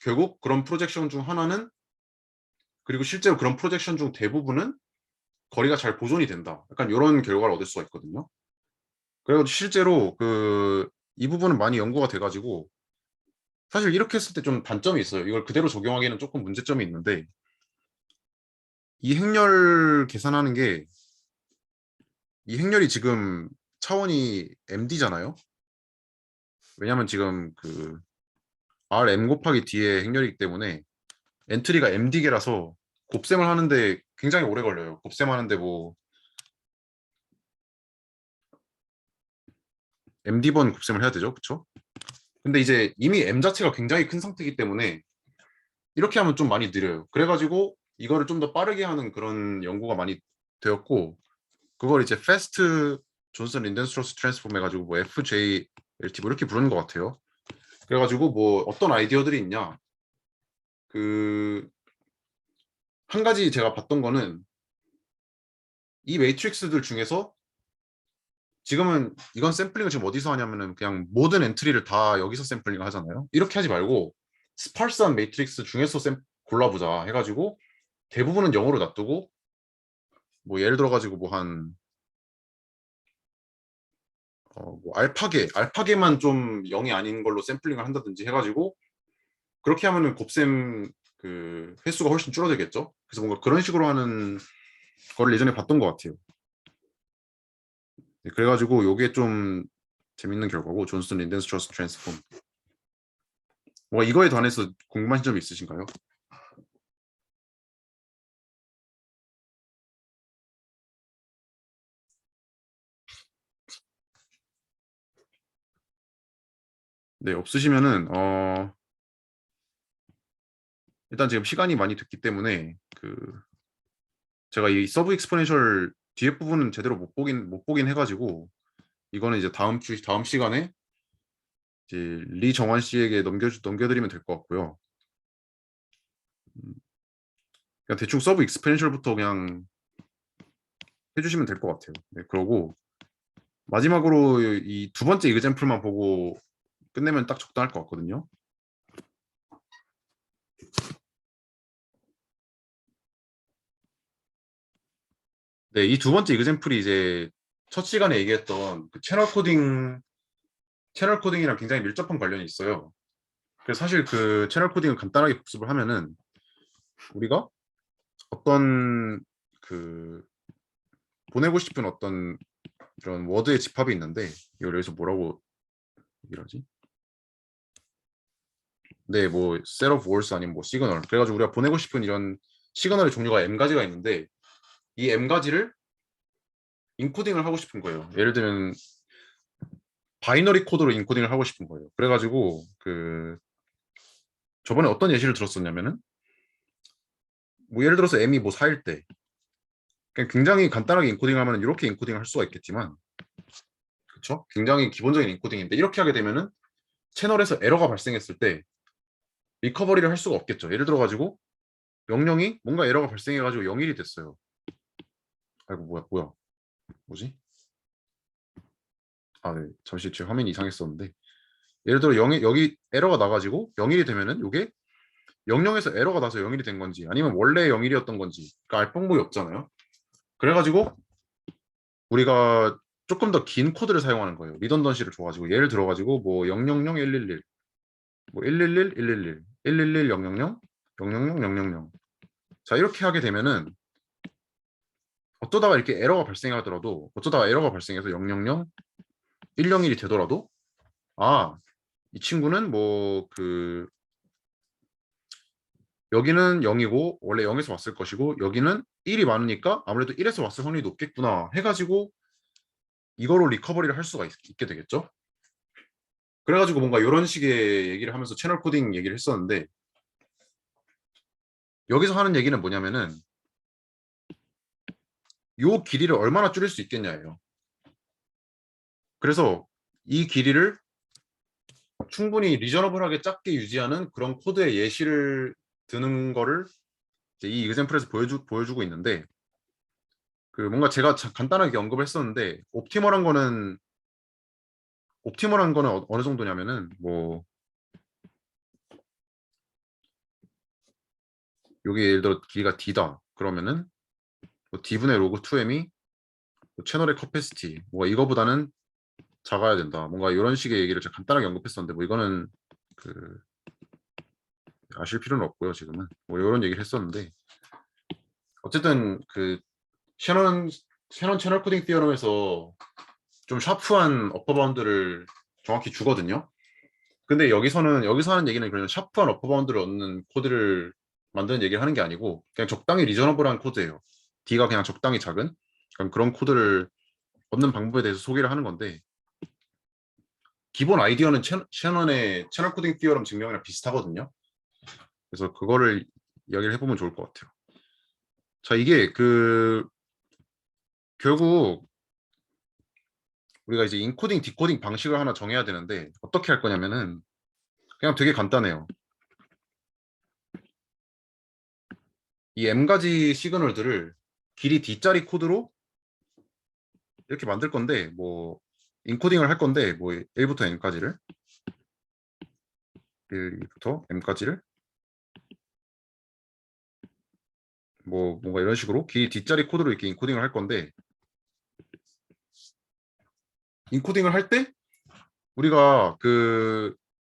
결국 그런 프로젝션 중 하나는, 그리고 실제로 그런 프로젝션 중 대부분은 거리가 잘 보존이 된다. 약간 이런 결과를 얻을 수가 있거든요. 그리고 실제로 이 부분은 많이 연구가 돼가지고 사실 이렇게 했을 때 좀 단점이 있어요. 이걸 그대로 적용하기에는 조금 문제점이 있는데, 이 행렬 계산하는 게, 이 행렬이 지금 차원이 MD잖아요. 왜냐면 지금 그 RM 곱하기 D의 행렬이기 때문에 엔트리가 MD계라서 곱셈을 하는데 굉장히 오래 걸려요. 곱셈하는데 뭐 MD번 곱셈을 해야 되죠. 그쵸? 근데 이제 이미 M 자체가 굉장히 큰 상태이기 때문에 이렇게 하면 좀 많이 느려요. 그래가지고 이거를 좀 더 빠르게 하는 그런 연구가 많이 되었고, 그걸 이제 패스트 존슨 린덴스트로스 트랜스폼 해가지고 뭐 FJLT 뭐 이렇게 부르는 것 같아요. 그래가지고 뭐 어떤 아이디어들이 있냐, 그 한 가지 제가 봤던 거는 이 매트릭스들 중에서 지금은 이건 샘플링을 지금 어디서 하냐면은 그냥 모든 엔트리를 다 여기서 샘플링 하잖아요. 이렇게 하지 말고 스파르스한 매트릭스 중에서 골라보자 해가지고 대부분은 0으로 놔두고 뭐 예를 들어 가지고 뭐 한 뭐 알파계만 좀 0이 아닌 걸로 샘플링을 한다든지 해가지고 그렇게 하면은 곱셈 그 횟수가 훨씬 줄어들겠죠. 그래서 뭔가 그런 식으로 하는 거를 예전에 봤던 것 같아요. 네, 그래가지고 요게 좀 재밌는 결과고 존슨 린덴스 트러스 트랜스폼. 뭐 이거에 관해서 궁금하신 점이 있으신가요? 네, 없으시면은 일단 지금 시간이 많이 됐기 때문에 그 제가 이 서브 익스포넨셜 뒤에 부분은 제대로 못 보긴 해가지고 이거는 이제 다음 시간에 이제 리정환 씨에게 넘겨드리면 될 것 같고요. 그냥 대충 서브 익스포넨셜부터 그냥 해주시면 될 것 같아요. 네, 그러고 마지막으로 이 두 번째 이그젬플만 보고 끝내면 딱 적당할 것 같거든요. 네, 이 두 번째 이그젬플이 이제 첫 시간에 얘기했던 그 채널 코딩이랑 굉장히 밀접한 관련이 있어요. 그래서 사실 그 채널 코딩을 간단하게 복습을 하면은 우리가 어떤 그 보내고 싶은 어떤 이런 워드의 집합이 있는데 이걸 여기서 뭐라고 얘기를 하지? 네, 뭐 set of words 아니면 뭐 시그널. 그래가지고 우리가 보내고 싶은 이런 시그널의 종류가 m 가지가 있는데 이 m 가지를 인코딩을 하고 싶은 거예요. 예를 들면 바이너리 코드로 인코딩을 하고 싶은 거예요. 그래가지고 그 저번에 어떤 예시를 들었었냐면은 뭐 예를 들어서 m이 뭐 4일 때 그냥 굉장히 간단하게 인코딩하면 이렇게 인코딩을 할 수가 있겠지만 그렇죠? 굉장히 기본적인 인코딩인데 이렇게 하게 되면은 채널에서 에러가 발생했을 때 리커버리를 할 수가 없겠죠. 예를 들어 가지고 명령이 뭔가 에러가 발생해 가지고 0일이 됐어요. 아이고 뭐야 뭐지? 아, 네. 잠시 제 화면이 이상했었는데 예를 들어 0이 여기 에러가 나가지고 0일이 되면은 이게 00에서 에러가 나서 0일이 된 건지 아니면 원래 0일이었던 건지 알 방법이 없잖아요. 그래가지고 우리가 조금 더 긴 코드를 사용하는 거예요. 리던던시를 줘가지고 예를 들어가지고 뭐 000 111 뭐 111 111 111 000 000 000 자 이렇게 하게 되면은 어쩌다가 이렇게 에러가 발생하더라도 어쩌다가 에러가 발생해서 000 101이 되더라도 아 이 친구는 뭐 그 여기는 0이고 원래 0에서 왔을 것이고 여기는 1이 많으니까 아무래도 1에서 왔을 확률이 높겠구나 해가지고 이거로 리커버리를 할 수가 있게 되겠죠. 그래가지고 뭔가 이런 식의 얘기를 하면서 채널 코딩 얘기를 했었는데 여기서 하는 얘기는 뭐냐면은 요 길이를 얼마나 줄일 수 있겠냐예요. 그래서 이 길이를 충분히 리저너블하게 작게 유지하는 그런 코드의 예시를 드는 거를 이제 이 이그젬플에서 보여주고 있는데 그 뭔가 제가 간단하게 언급을 했었는데 옵티멀한 거는 어느 정도냐면은 뭐 여기 예를 들어 길이가 d다 그러면은 뭐 d분의 로그 2m이 뭐 채널의 커패시티 뭐 이거보다는 작아야 된다 뭔가 이런 식의 얘기를 제가 간단하게 언급했었는데 뭐 이거는 그 아실 필요는 없고요 지금은 뭐 이런 얘기를 했었는데 어쨌든 그 셔넌 채널 코딩 티어럼에서 좀 샤프한 어퍼 바운드를 정확히 주거든요. 근데 여기서 하는 얘기는 그냥 샤프한 어퍼 바운드를 얻는 코드를 만드는 얘기를 하는 게 아니고 그냥 적당히 리저너블한 코드예요. D가 그냥 적당히 작은 그런 코드를 얻는 방법에 대해서 소개를 하는 건데 기본 아이디어는 셔넌의 채널 코딩 티어럼 증명이랑 비슷하거든요. 그래서 그거를 이야기를 해보면 좋을 것 같아요. 자, 이게 그 결국 우리가 이제 인코딩, 디코딩 방식을 하나 정해야 되는데 어떻게 할 거냐면은 그냥 되게 간단해요. 이 m가지 시그널들을 길이 d짜리 코드로 이렇게 만들 건데 뭐 인코딩을 할 건데 뭐 1부터 n까지를 1, 2부터 m까지를 뭐 뭔가 이런 식으로 길이 뒷자리 코드로 이렇게 인코딩을 할 건데, 인코딩을 할 때 우리가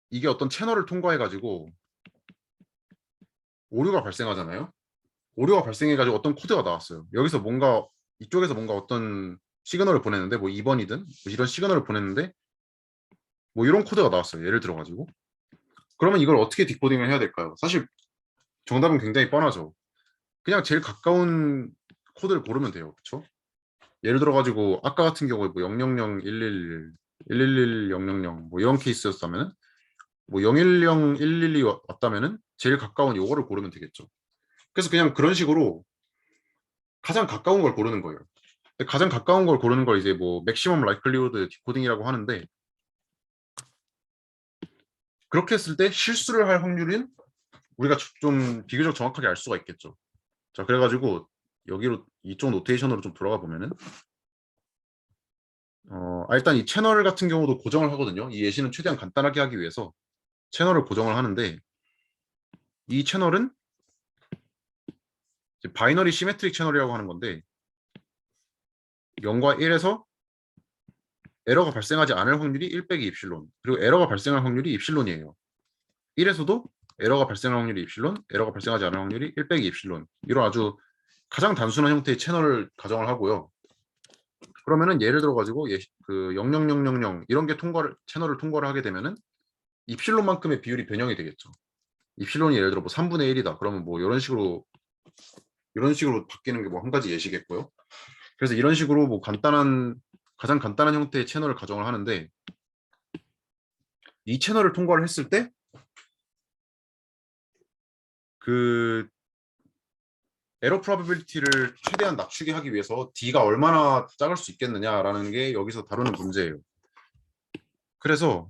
이게 어떤 채널을 통과해 가지고 오류가 발생하잖아요. 오류가 발생해 가지고 어떤 코드가 나왔어요. 여기서 뭔가 이쪽에서 뭔가 어떤 시그널을 보냈는데, 뭐 2번이든 뭐 이런 시그널을 보냈는데 뭐 이런 코드가 나왔어요. 예를 들어 가지고. 그러면 이걸 어떻게 디코딩을 해야 될까요? 사실 정답은 굉장히 뻔하죠. 그냥 제일 가까운 코드를 고르면 돼요. 그렇죠? 예를 들어 가지고 아까 같은 경우에 뭐 000, 111, 111, 000 뭐 이런 케이스였다면, 뭐 010, 112 왔다면은 제일 가까운 요거를 고르면 되겠죠. 그래서 그냥 그런 식으로 가장 가까운 걸 고르는 거예요. 근데 가장 가까운 걸 고르는 걸 이제 뭐 맥시멈 라이클리후드 디코딩이라고 하는데, 그렇게 했을 때 실수를 할 확률은 우리가 좀 비교적 정확하게 알 수가 있겠죠. 자, 그래가지고 여기로 이쪽 노테이션으로 좀 돌아가 보면은 일단 이 채널 같은 경우도 고정을 하거든요. 이 예시는 최대한 간단하게 하기 위해서 채널을 고정을 하는데, 이 채널은 이제 바이너리 시메트릭 채널이라고 하는 건데, 0과 1에서 에러가 발생하지 않을 확률이 1 빼기 입실론, 그리고 에러가 발생할 확률이 입실론이에요. 1에서도 에러가 발생할 확률이 입실론, 에러가 발생하지 않을 확률이 1 빼기 입실론, 이런 아주 가장 단순한 형태의 채널을 가정을 하고요. 그러면은 예를 들어 가지고 00000 이런 게 채널을 통과를 하게 되면은 입실론만큼의 비율이 변형이 되겠죠. 입실론이 예를 들어 뭐 3분의 1이다. 그러면 뭐 이런 식으로 바뀌는 게 뭐 한 가지 예시겠고요. 그래서 이런 식으로 뭐 가장 간단한 형태의 채널을 가정을 하는데, 이 채널을 통과를 했을 때 그 에러 프로바빌리티를 최대한 낮추게 하기 위해서 D가 얼마나 작을 수 있겠느냐라는 게 여기서 다루는 문제예요. 그래서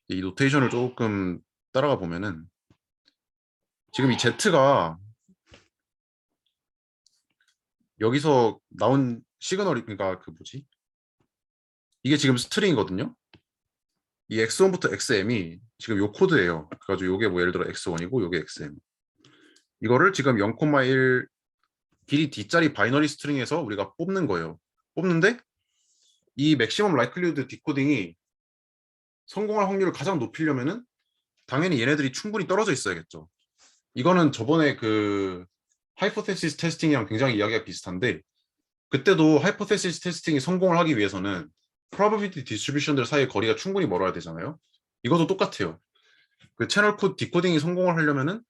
이 노테이션을 조금 따라가 보면은, 지금 이 Z가 여기서 나온 시그널이, 그러니까 이게 지금 스트링이거든요. 이 X1부터 XM이 지금 요 코드예요. 그래가지고 요게 뭐 예를 들어 X1이고 요게 XM. 이거를 지금 0,1 길이 D짜리 바이너리 스트링에서 우리가 뽑는 거예요. 뽑는데 이 맥시멈 라이클리후드 디코딩이 성공할 확률을 가장 높이려면은 당연히 얘네들이 충분히 떨어져 있어야겠죠. 이거는 저번에 하이포테시스 테스팅이랑 굉장히 이야기가 비슷한데, 그때도 하이포테시스 테스팅이 성공을 하기 위해서는 프로바빌리티 디스트리뷰션들 사이의 거리가 충분히 멀어야 되잖아요. 이것도 똑같아요. 그 채널 코드 디코딩이 성공을 하려면은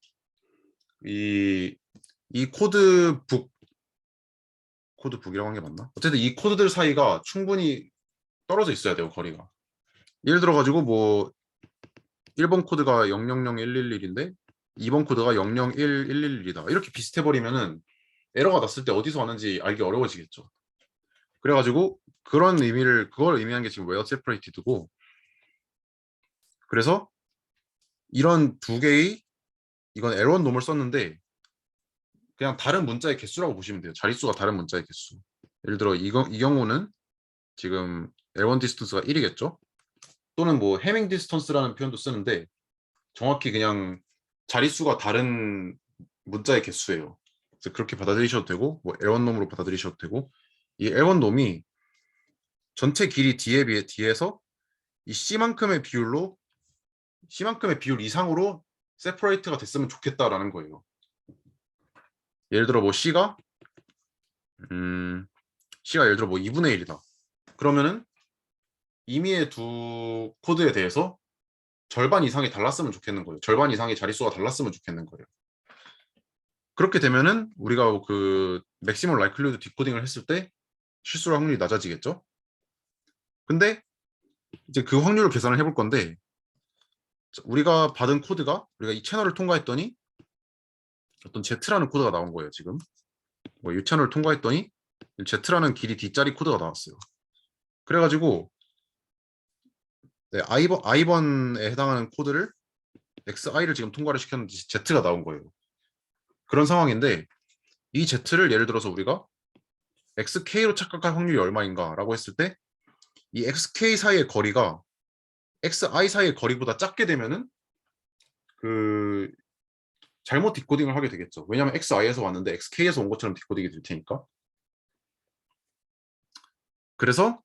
이 코드북이라고 한 게 맞나? 어쨌든 이 코드들 사이가 충분히 떨어져 있어야 돼요, 거리가. 예를 들어 가지고 뭐 1번 코드가 000111인데 2번 코드가 001111이다. 이렇게 비슷해 버리면은 에러가 났을 때 어디서 왔는지 알기 어려워지겠죠. 그래가지고 그걸 의미한 게 지금 웨어 세퍼레이티드고, 그래서 이런 두 개의, 이건 L1 놈을 썼는데 그냥 다른 문자의 개수라고 보시면 돼요. 자릿수가 다른 문자의 개수. 예를 들어 이 경우는 지금 L1 디스턴스가 1이겠죠. 또는 뭐 해밍 디스턴스라는 표현도 쓰는데 정확히 그냥 자릿수가 다른 문자의 개수예요. 그래서 그렇게 받아들이셔도 되고, 뭐 L1 놈으로 받아들이셔도 되고, 이 L1 놈이 전체 길이 D에서 이 C만큼의 비율 이상으로 세퍼레이트가 됐으면 좋겠다라는 거예요. 예를 들어 뭐 C가 예를 들어 뭐 2분의 1이다. 그러면은 임의의 두 코드에 대해서 절반 이상이 달랐으면 좋겠는 거예요. 절반 이상의 자릿수가 달랐으면 좋겠는 거예요. 그렇게 되면은 우리가 맥시멈 라이클리후드 디코딩을 했을 때 실수할 확률이 낮아지겠죠. 근데 이제 그 확률을 계산을 해볼 건데, 우리가 받은 코드가, 우리가 이 채널을 통과했더니 어떤 Z라는 코드가 나온 거예요. 지금 뭐 이 채널을 통과했더니 Z라는 길이 D짜리 코드가 나왔어요. 그래가지고 I번에 해당하는 코드를 XI를 지금 통과를 시켰는데 Z가 나온 거예요. 그런 상황인데, 이 Z를 예를 들어서 우리가 XK로 착각할 확률이 얼마인가 라고 했을 때, 이 XK 사이의 거리가 xi 사이의 거리보다 작게 되면은 그 잘못 디코딩을 하게 되겠죠. 왜냐하면 xi에서 왔는데 xk에서 온 것처럼 디코딩이 될 테니까. 그래서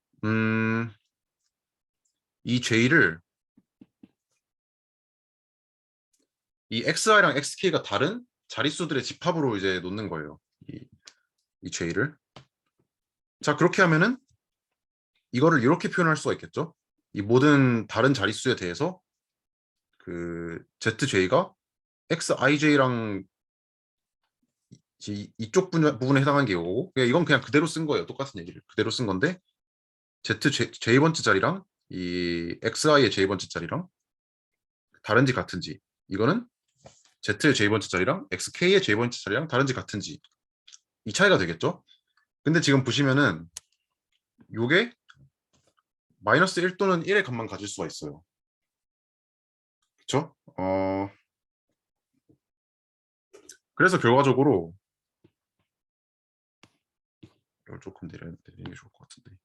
이 j를 이 xi랑 xk가 다른 자릿수들의 집합으로 이제 놓는 거예요. 이 j를. 자, 그렇게 하면은 이거를 이렇게 표현할 수가 있겠죠. 이 모든 다른 자릿수에 대해서 그 zj가 xij랑 이쪽 부분에 해당하는 게 이거고, 이건 그냥 그대로 쓴 거예요. 똑같은 얘기를 그대로 쓴 건데, j번째 자리랑 이 xi의 j번째 자리랑 다른지 같은지, 이거는 z의 j번째 자리랑 xk의 j번째 자리랑 다른지 같은지, 이 차이가 되겠죠. 근데 지금 보시면은 요게 마이너스 1 또는 1의 값만 가질 수가 있어요. 그쵸? 그래서 결과적으로 이걸 조금 내리는 게 좋을 것 같은데.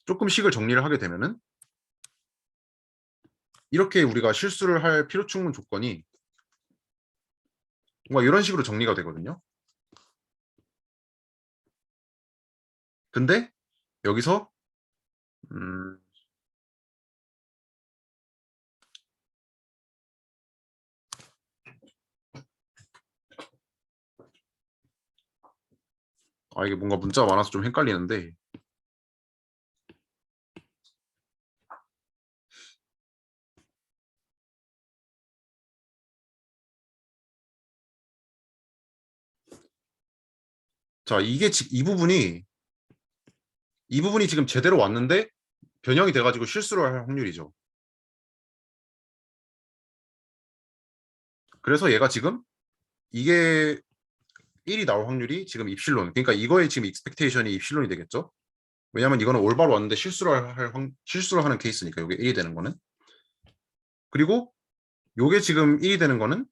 조금 식을 정리를 하게 되면은 이렇게 우리가 실수를 할 필요 충분 조건이 뭔가 이런 식으로 정리가 되거든요. 근데 여기서 이게 뭔가 문자가 많아서 좀 헷갈리는데, 자, 이게 이 부분이 지금 제대로 왔는데 변형이 돼가지고 실수를 할 확률이죠. 그래서 얘가 지금 이게 1이 나올 확률이 지금 입실론, 그러니까 이거의 지금 익스펙테이션이 입실론이 되겠죠. 왜냐면 이거는 올바로 왔는데 실수를 하는 케이스니까, 이게 1이 되는 거는. 그리고 요게 지금 1이 되는 거는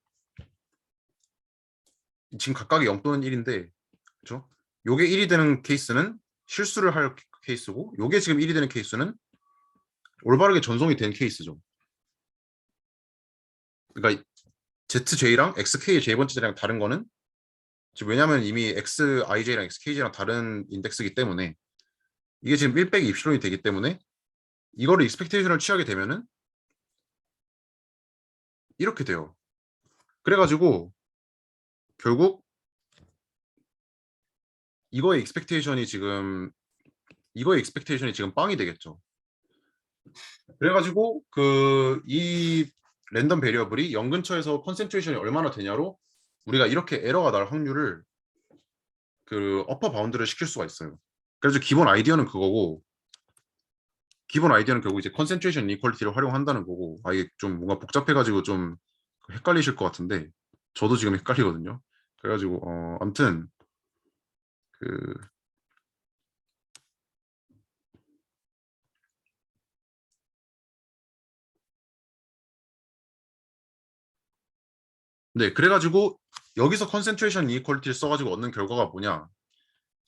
지금 각각이 0 또는 1인데, 그렇죠? 요게 1이 되는 케이스는 실수를 할 케이스고, 요게 지금 1이 되는 케이스는 올바르게 전송이 된 케이스죠. 그러니까 ZJ랑 XK의 J번째 자리랑 다른 거는, 왜냐하면 이미 XIJ랑 XKJ랑 다른 인덱스이기 때문에, 이게 지금 1 빼기 입실론이 되기 때문에 이거를 익스펙테이션을 취하게 되면은 이렇게 돼요. 그래가지고 결국 이거의 익스펙테이션이 지금 빵이 되겠죠. 그래가지고 이 랜덤 베리어블이 0 근처에서 컨센트레이션이 얼마나 되냐로 우리가 이렇게 에러가 날 확률을 그 어퍼 바운드를 시킬 수가 있어요. 그래서 기본 아이디어는 그거고, 기본 아이디어는 결국 이제 컨센트레이션 이퀄리티를 활용한다는 거고, 이게 좀 뭔가 복잡해가지고 좀 헷갈리실 것 같은데, 저도 지금 헷갈리거든요. 그래가지고 아무튼 그 네, 그래가지고 여기서 컨센트레이션 이퀄리티를 써가지고 얻는 결과가 뭐냐?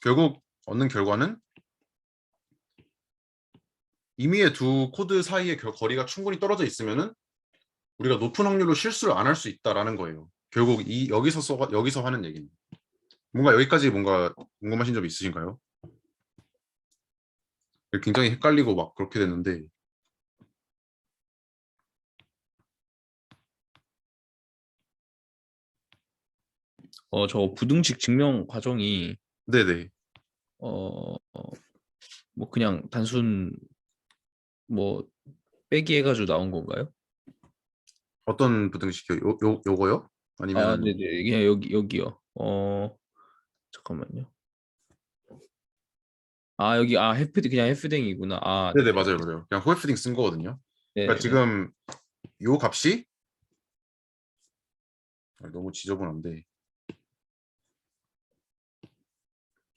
결국 얻는 결과는 임의의 두 코드 사이의 거리가 충분히 떨어져 있으면은 우리가 높은 확률로 실수를 안 할 수 있다라는 거예요. 결국 여기서 하는 얘기는. 뭔가 여기까지 뭔가 궁금하신 점 있으신가요? 굉장히 헷갈리고 막 그렇게 됐는데. 저 부등식 증명 과정이 네네. 뭐 그냥 단순 뭐 빼기 해가지고 나온 건가요? 어떤 부등식이요? 요거요? 아니면은 네네. 그냥 여기요. 잠깐만요. 여기 그냥 해프댕이구나. 네네, 맞아요, 맞아요. 그냥 호에프딩 쓴 거거든요. 그러니까 네네. 지금 요 값이 너무 지저분한데,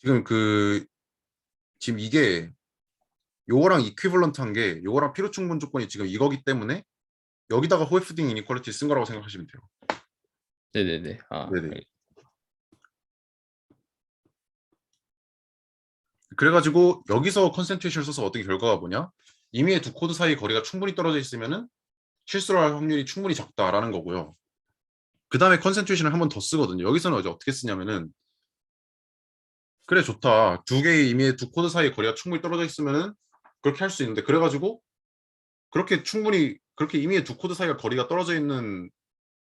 지금 지금 이게 요거랑 이퀴벌런트한 게, 요거랑 필요 충분 조건이 지금 이거기 때문에 여기다가 호에프딩 이니퀄리티 쓴 거라고 생각하시면 돼요. 네네네. 네네. 그래가지고 여기서 컨센트레이션을 써서 어떻게 결과가 뭐냐? 임의의 두 코드 사이 거리가 충분히 떨어져 있으면은 실수를 할 확률이 충분히 작다라는 거고요. 그 다음에 컨센트레이션을 한 번 더 쓰거든요. 여기서는 이제 어떻게 쓰냐면은 그래 좋다. 두 개의 임의의 두 코드 사이 거리가 충분히 떨어져 있으면은 그렇게 할 수 있는데 그래가지고 그렇게 충분히 그렇게 임의의 두 코드 사이가 거리가 떨어져 있는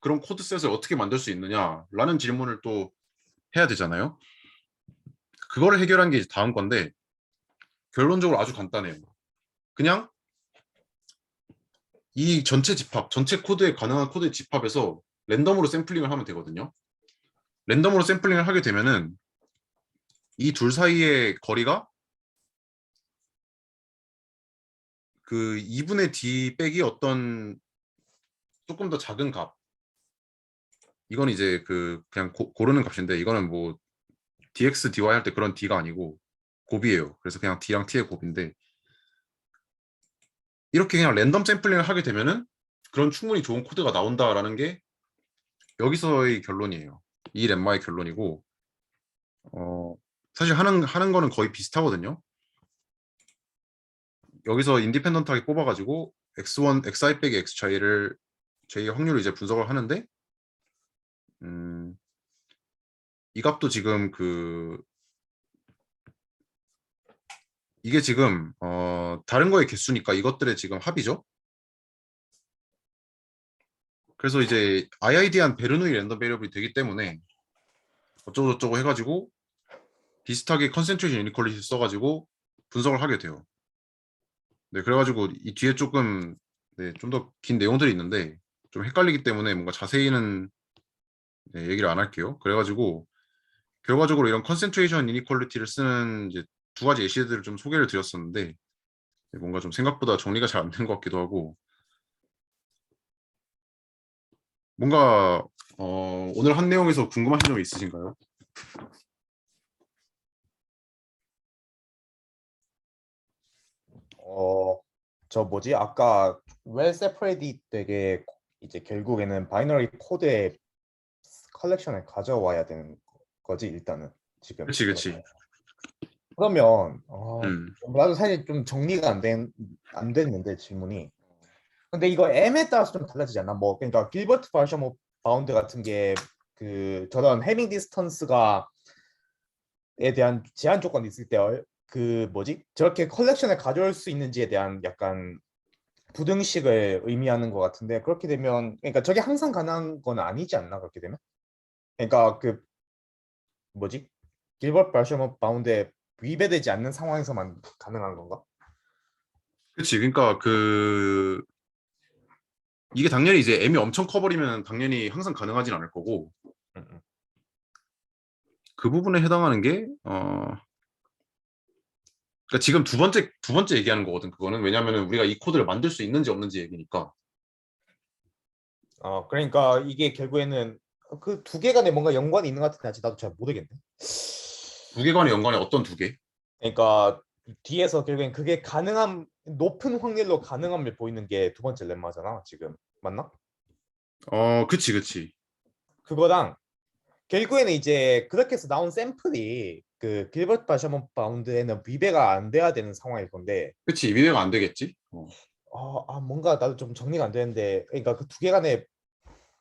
그런 코드셋을 어떻게 만들 수 있느냐라는 질문을 또 해야 되잖아요. 그거를 해결한 게 이제 다음 건데 결론적으로 아주 간단해요. 그냥 이 전체 집합, 전체 코드에 가능한 코드의 집합에서 랜덤으로 샘플링을 하면 되거든요. 랜덤으로 샘플링을 하게 되면은 이 둘 사이의 거리가 그 2분의 d 빼기 어떤 조금 더 작은 값. 이건 이제 그 그냥 고르는 값인데 이거는 뭐 dx, dy 할 때 그런 d가 아니고 곱이에요. 그래서 그냥 d랑 t의 곱인데 이렇게 그냥 랜덤 샘플링을 하게 되면은 그런 충분히 좋은 코드가 나온다라는 게 여기서의 결론이에요. 이 렘마의 결론이고 사실 하는 거는 거의 비슷하거든요. 여기서 인디펜던트하게 뽑아가지고 x1, xi 빼기 xj를 j 확률을 이제 분석을 하는데 이 값도 지금 이게 지금 다른 거의 개수니까 이것들의 지금 합이죠. 그래서 이제 IID한 베르누이 랜덤 베리어블이 되기 때문에 어쩌고 저쩌고 해가지고 비슷하게 컨센트레이션 이니퀄리티 써가지고 분석을 하게 돼요. 네, 그래가지고 이 뒤에 조금 네, 좀 더 긴 내용들이 있는데 좀 헷갈리기 때문에 뭔가 자세히는 네, 얘기를 안 할게요. 그래가지고 결과적으로 이런 컨센트레이션 이니퀄리티를 쓰는 이제 두 가지 예시들을 좀 소개를 드렸었는데 네, 뭔가 좀 생각보다 정리가 잘 안 된 것 같기도 하고 뭔가 오늘 한 내용에서 궁금하신 점이 있으신가요? 저 뭐지? 아까 well separated 되게 이제 결국에는 바이너리 코드의 컬렉션을 가져와야 되는 거지 일단은 지금. 그치, 그치. 그러면 음, 나도 사실 좀 정리가 안 됐는데 질문이. 근데 이거 M에 따라서 좀 달라지지 않나? 뭐 그러니까 길버트 바샤모 바운드 같은 게 그 저런 해밍 디스턴스가 에 대한 제한 조건이 있을 때 그 뭐지? 저렇게 컬렉션을 가져올 수 있는지에 대한 약간 부등식을 의미하는 것 같은데 그렇게 되면 그러니까 저게 항상 가능한 건 아니지 않나 그렇게 되면? 그러니까 그 뭐지? 길버트 바샤모 바운드에 위배되지 않는 상황에서만 가능한 건가? 그치. 그러니까 이게 당연히 이제 M이 엄청 커버리면 당연히 항상 가능하진 않을 거고 음, 음. 그 부분에 해당하는 게 그러니까 지금 두 번째 얘기하는 거거든. 그거는 왜냐하면 우리가 이 코드를 만들 수 있는지 없는지 얘기니까. 그러니까 이게 결국에는 그 두 개 간에 뭔가 연관이 있는 것 같은데 아직 나도 잘 모르겠네. 두 개간의 연관에 어떤 두 개? 그러니까 뒤에서 결국엔 그게 가능한 높은 확률로 가능함을 보이는 게 두 번째 렘마잖아 지금 맞나? 그치, 그치. 그거랑 결국에는 이제 그렇게 해서 나온 샘플이 그 길버트 바샤몬 바운드에는 위배가 안 돼야 되는 상황일 건데 그치. 미래가 안 되겠지. 뭔가 나도 좀 정리가 안 되는데 그러니까 그 두 개 간에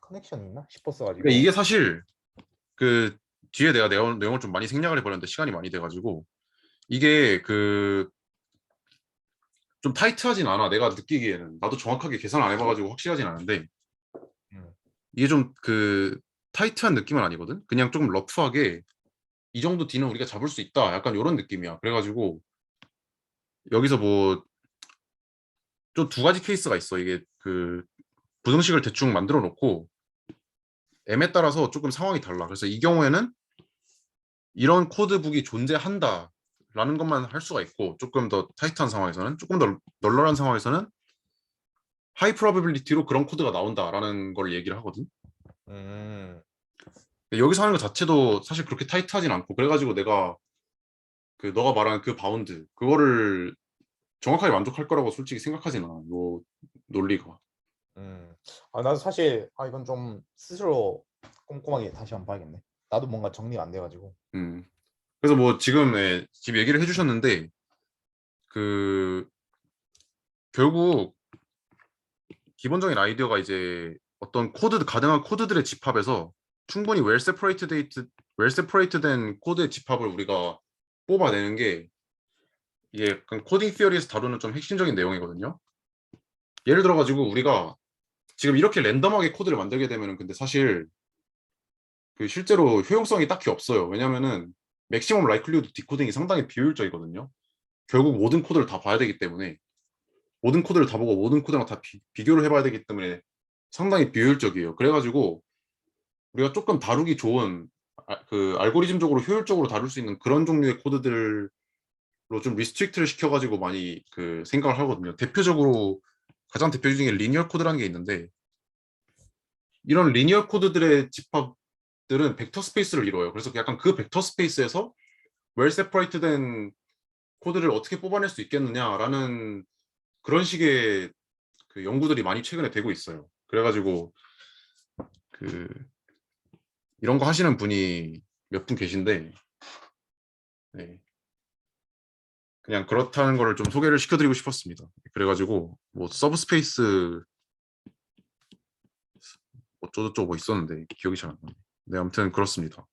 커넥션이 있나 싶었어가지고. 그러니까 이게 사실 그 뒤에 내가 내용을 좀 많이 생략을 해버렸는데 시간이 많이 돼가지고 이게 좀 타이트하진 않아. 내가 느끼기에는 나도 정확하게 계산 안 해봐가지고 확실하진 않은데 음. 이게 좀 타이트한 느낌은 아니거든. 그냥 조금 러프하게 이 정도 D는 우리가 잡을 수 있다. 약간 이런 느낌이야. 그래가지고 여기서 뭐 좀 두 가지 케이스가 있어. 이게 부등식을 대충 만들어 놓고 M에 따라서 조금 상황이 달라. 그래서 이 경우에는 이런 코드북이 존재한다라는 것만 할 수가 있고 조금 더 타이트한 상황에서는 조금 더 널널한 상황에서는 하이 프로비빌리티로 그런 코드가 나온다라는 걸 얘기를 하거든. 음. 여기서 하는 것 자체도 사실 그렇게 타이트하진 않고 그래가지고 내가 너가 말한 그 바운드 그거를 정확하게 만족할 거라고 솔직히 생각하진 않아. 요 논리가. 음. 나도 사실 이건 좀 스스로 꼼꼼하게 다시 한번 봐야겠네. 나도 뭔가 정리가 안 돼가지고. 음. 그래서 뭐 지금 지금 얘기를 해주셨는데 그 결국 기본적인 아이디어가 이제 어떤 가능한 코드들의 집합에서 충분히 well separated 된 코드의 집합을 우리가 뽑아내는 게 이게 약간 코딩 티어리에서 다루는 좀 핵심적인 내용이거든요. 예를 들어 가지고 우리가 지금 이렇게 랜덤하게 코드를 만들게 되면은 근데 사실 그 실제로 효용성이 딱히 없어요. 왜냐면은 맥시멈 라이클리후드 디코딩이 상당히 비효율적이거든요. 결국 모든 코드를 다 봐야 되기 때문에 모든 코드를 다 보고 모든 코드랑 다 비교를 해봐야 되기 때문에 상당히 비효율적이에요. 그래가지고 우리가 조금 다루기 좋은 그 알고리즘적으로 효율적으로 다룰 수 있는 그런 종류의 코드들로 좀 리스트릭트를 시켜가지고 많이 그 생각을 하거든요. 대표적으로 가장 대표적 중에 리니어 코드라는 게 있는데 이런 리니어 코드들의 집합들은 벡터 스페이스를 이루어요. 그래서 약간 그 벡터 스페이스에서 well separated된 코드를 어떻게 뽑아낼 수 있겠느냐라는 그런 식의 그 연구들이 많이 최근에 되고 있어요. 그래가지고 그 이런 거 하시는 분이 몇 분 계신데 네. 그냥 그렇다는 거를 좀 소개를 시켜드리고 싶었습니다. 그래가지고 뭐 서브스페이스 어쩌고저쩌고 뭐 있었는데 기억이 잘 안 나네. 네, 아무튼 그렇습니다.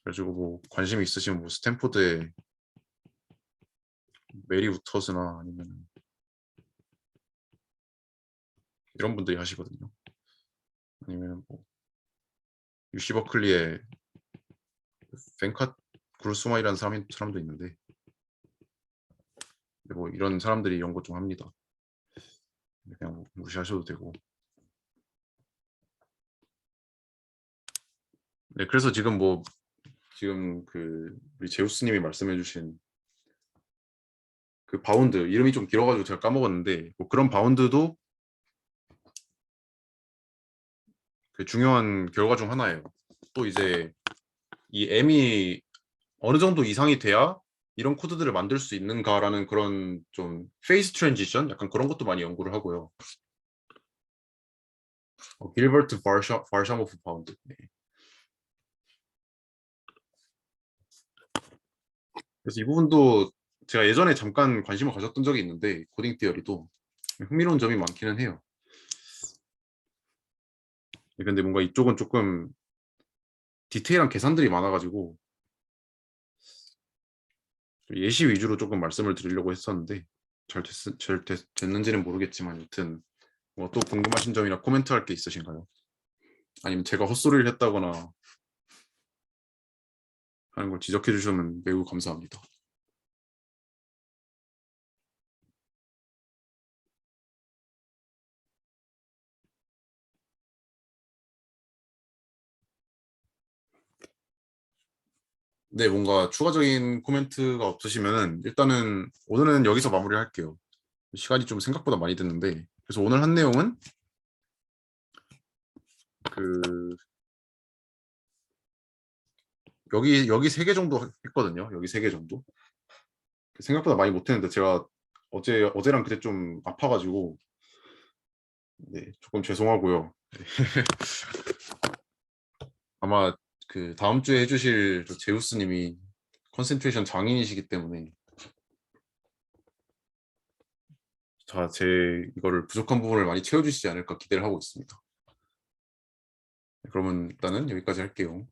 그래가지고 뭐 관심이 있으시면 뭐 스탠포드의 메리 우터스나 아니면 이런 분들이 하시거든요. 아니면 뭐 UC 버클리의 벤카 구르스마이라는 사람도 있는데 뭐 이런 사람들이 연구 좀 합니다. 그냥 뭐 무시하셔도 되고. 네, 그래서 지금 그 우리 제우스님이 말씀해주신 그 바운드 이름이 좀 길어가지고 제가 까먹었는데 뭐 그런 바운드도 그 중요한 결과 중 하나예요. 또 이제 이 M이 어느 정도 이상이 돼야 이런 코드들을 만들 수 있는가라는 그런 좀 페이스 트랜지션 약간 그런 것도 많이 연구를 하고요. 길버트 바샤모프 바운드. 네. 그래서 이 부분도 제가 예전에 잠깐 관심을 가졌던 적이 있는데 코딩 티어리도 흥미로운 점이 많기는 해요. 근데 뭔가 이쪽은 조금 디테일한 계산들이 많아가지고 예시 위주로 조금 말씀을 드리려고 했었는데 잘 됐는지는 모르겠지만 여튼 뭐 또 궁금하신 점이나 코멘트 할 게 있으신가요? 아니면 제가 헛소리를 했다거나 하는 걸 지적해 주시면 매우 감사합니다. 네, 뭔가 추가적인 코멘트가 없으시면 일단은 오늘은 여기서 마무리할게요. 시간이 좀 생각보다 많이 됐는데 그래서 오늘 한 내용은 그 여기 3개 정도 했거든요. 여기 3개 정도. 생각보다 많이 못했는데 제가 어제랑 그때 좀 아파가지고 네, 조금 죄송하고요. 아마 그 다음 주에 해주실 저 제우스님이 컨센트레이션 장인이시기 때문에 제 이거를 부족한 부분을 많이 채워주시지 않을까 기대를 하고 있습니다. 그러면 일단은 여기까지 할게요.